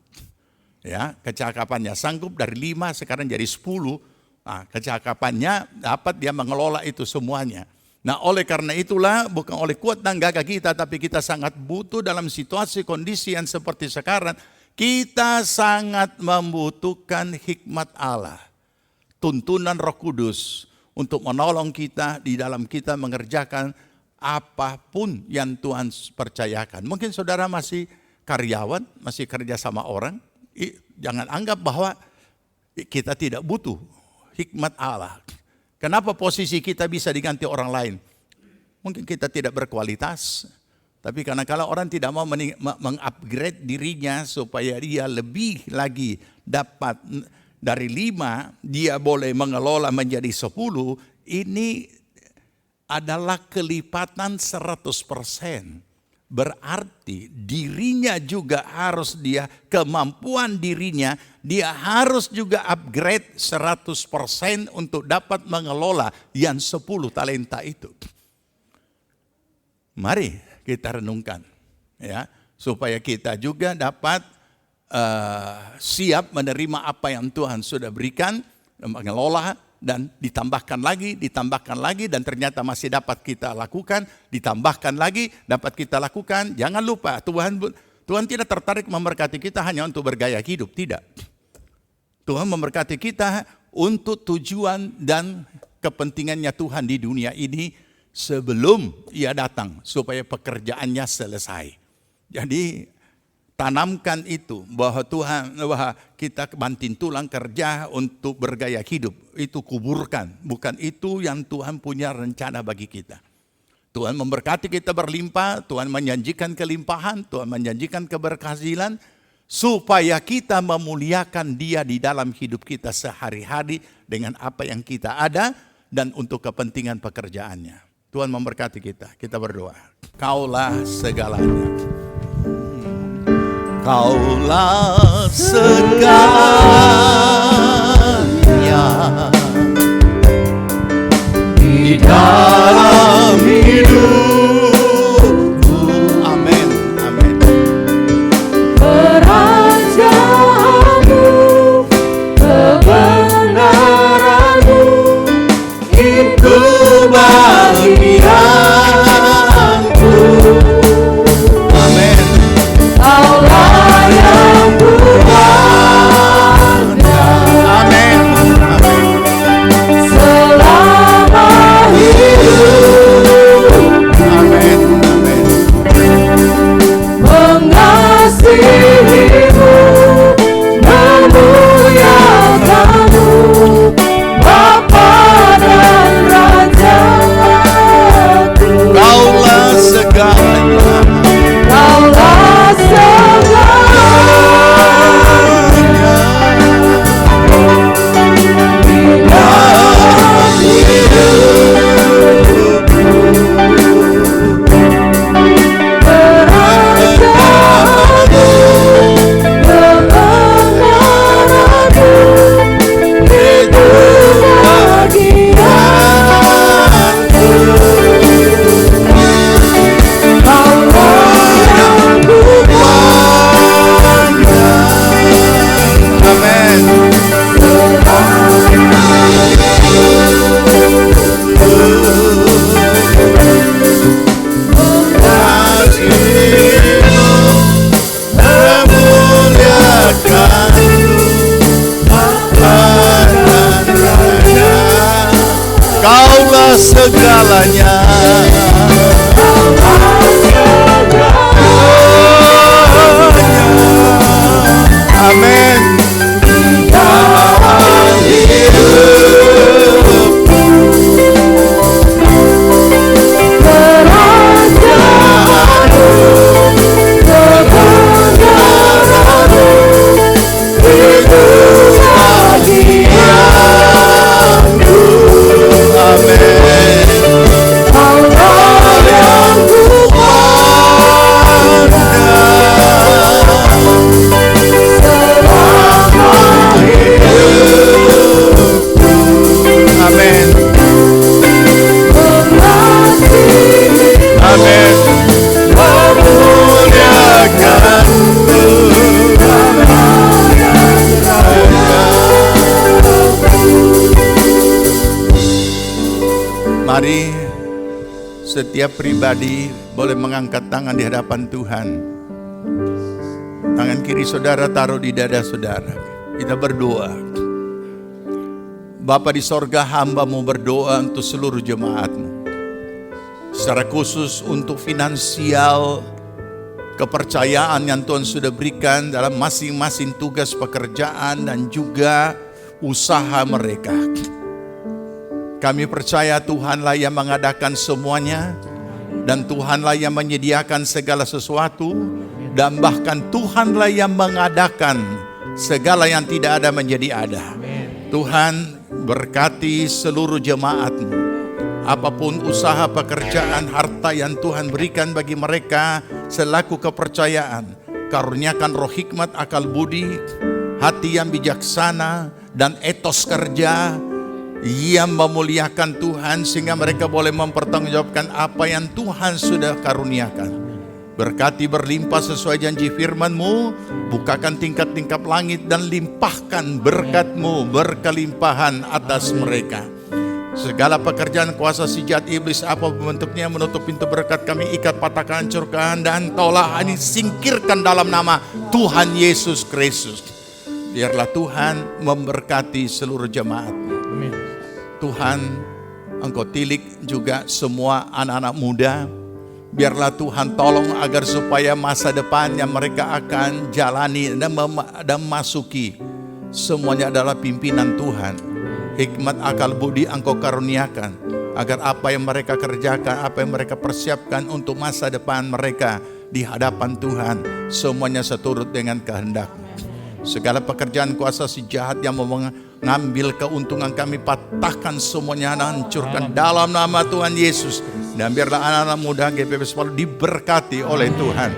Ya, kecakapannya sanggup dari 5 sekarang jadi 10. Nah, kecakapannya dapat dia mengelola itu semuanya. Nah, oleh karena itulah bukan oleh kuat dan gagah kita, tapi kita sangat butuh dalam situasi kondisi yang seperti sekarang. Kita sangat membutuhkan hikmat Allah, tuntunan Roh Kudus untuk menolong kita di dalam kita mengerjakan apapun yang Tuhan percayakan. Mungkin saudara masih karyawan, masih kerja sama orang, jangan anggap bahwa kita tidak butuh hikmat Allah. Kenapa posisi kita bisa diganti orang lain? Mungkin kita tidak berkualitas, tapi karena kalau orang tidak mau mengupgrade dirinya supaya dia lebih lagi dapat dari 5, dia boleh mengelola menjadi 10, ini adalah kelipatan 100%. Berarti dirinya juga harus kemampuan dirinya, dia harus juga upgrade 100% untuk dapat mengelola yang 10 talenta itu. Mari kita renungkan, ya, supaya kita juga dapat siap menerima apa yang Tuhan sudah berikan, mengelola dan ditambahkan lagi, dan ternyata masih dapat kita lakukan, ditambahkan lagi, dapat kita lakukan. Jangan lupa, Tuhan tidak tertarik memberkati kita hanya untuk bergaya hidup, tidak. Tuhan memberkati kita untuk tujuan dan kepentingannya Tuhan di dunia ini sebelum Ia datang, supaya pekerjaannya selesai. Jadi tanamkan itu bahwa kita banting tulang kerja untuk bergaya hidup. Itu kuburkan, bukan itu yang Tuhan punya rencana bagi kita. Tuhan memberkati kita berlimpah, Tuhan menjanjikan kelimpahan, Tuhan menjanjikan keberhasilan, supaya kita memuliakan Dia di dalam hidup kita sehari-hari dengan apa yang kita ada dan untuk kepentingan pekerjaannya. Tuhan memberkati kita. Kita berdoa. Kaulah segalanya. Kaulah segalanya di dalam hidupku. Amin, amin. Kerajaanmu, kebenaranmu, itu bagianku. Amin. Kaulah yang berwarna, Amin. Amin. selama hidup. segalanya. Amin. Dalam hidupku kerajaanmu, kebenaranmu, itu bagianku. Amin. Allah yang ku pandang selama hidupku. Amin. Amin. Memuliakanmu. Mari setiap pribadi boleh mengangkat tangan di hadapan Tuhan. Tangan kiri saudara taruh di dada saudara. Kita berdoa. Bapa di sorga, hamba-Mu berdoa untuk seluruh jemaat-Mu. Secara khusus untuk finansial, kepercayaan yang Tuhan sudah berikan dalam masing-masing tugas pekerjaan dan juga usaha mereka. Kami percaya Tuhanlah yang mengadakan semuanya, dan Tuhanlah yang menyediakan segala sesuatu, dan bahkan Tuhanlah yang mengadakan segala yang tidak ada menjadi ada. Tuhan berkati seluruh jemaat-Mu. Apapun usaha, pekerjaan, harta yang Tuhan berikan bagi mereka selaku kepercayaan, karuniakan roh hikmat, akal budi, hati yang bijaksana, dan etos kerja yang memuliakan Tuhan, sehingga mereka boleh mempertanggungjawabkan apa yang Tuhan sudah karuniakan. Berkati berlimpah sesuai janji firman-Mu, bukakan tingkap-tingkap langit dan limpahkan berkat-Mu berkelimpahan atas mereka. Segala pekerjaan kuasa si jahat iblis apapun bentuknya menutup pintu berkat, kami ikat, patahkan, hancurkan, dan tolak ini singkirkan dalam nama Tuhan Yesus Kristus. Biarlah Tuhan memberkati seluruh jemaat. Tuhan, Engkau tilik juga semua anak-anak muda. Biarlah Tuhan tolong agar supaya masa depan yang mereka akan jalani dan masuki, semuanya adalah pimpinan Tuhan. Hikmat, akal budi Engkau karuniakan, agar apa yang mereka kerjakan, apa yang mereka persiapkan untuk masa depan mereka di hadapan Tuhan, semuanya seturut dengan kehendak-Mu. Segala pekerjaan kuasa si jahat yang mau mengambil keuntungan, kami patahkan semuanya dan hancurkan dalam nama Tuhan Yesus. Dan biarlah anak-anak muda GPPS Palu diberkati oleh Tuhan.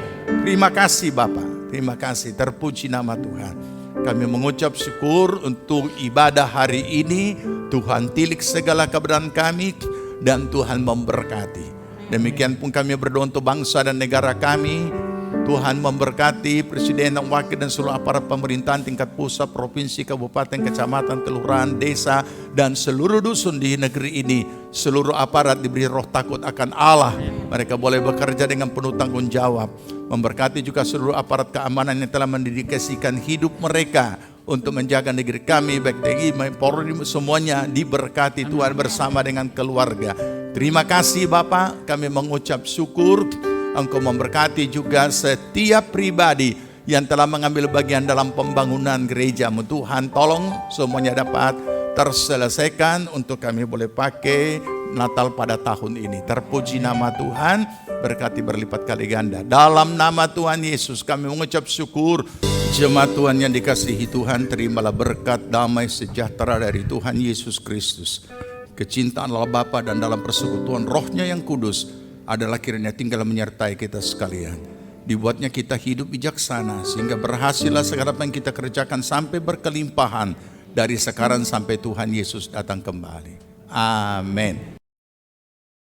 Terima kasih Bapak, terima kasih, terpuji nama Tuhan. Kami mengucap syukur untuk ibadah hari ini. Tuhan tilik segala kebenaran kami dan Tuhan memberkati. Demikian pun kami berdoa untuk bangsa dan negara kami. Tuhan memberkati Presiden dan Wakil dan seluruh aparat pemerintahan tingkat pusat, provinsi, kabupaten, kecamatan, kelurahan, desa, dan seluruh dusun di negeri ini. Seluruh aparat diberi roh takut akan Allah. Mereka boleh bekerja dengan penuh tanggung jawab. Memberkati juga seluruh aparat keamanan yang telah mendedikasikan hidup mereka untuk menjaga negeri kami, baik TNI, Polri, semuanya diberkati Tuhan bersama dengan keluarga. Terima kasih Bapak, kami mengucap syukur. Engkau memberkati juga setiap pribadi yang telah mengambil bagian dalam pembangunan gereja-Mu. Tuhan tolong semuanya dapat terselesaikan untuk kami boleh pakai Natal pada tahun ini. Terpuji nama Tuhan, berkati berlipat kali ganda. Dalam nama Tuhan Yesus kami mengucap syukur. Jemaat Tuhan yang dikasihi Tuhan, terimalah berkat damai sejahtera dari Tuhan Yesus Kristus. Kecintaan Allah Bapa dan dalam persekutuan Roh-Nya yang kudus adalah kiranya tinggal menyertai kita sekalian. Dibuatnya kita hidup bijaksana sehingga berhasillah segala apa yang kita kerjakan sampai berkelimpahan dari sekarang sampai Tuhan Yesus datang kembali. Amin.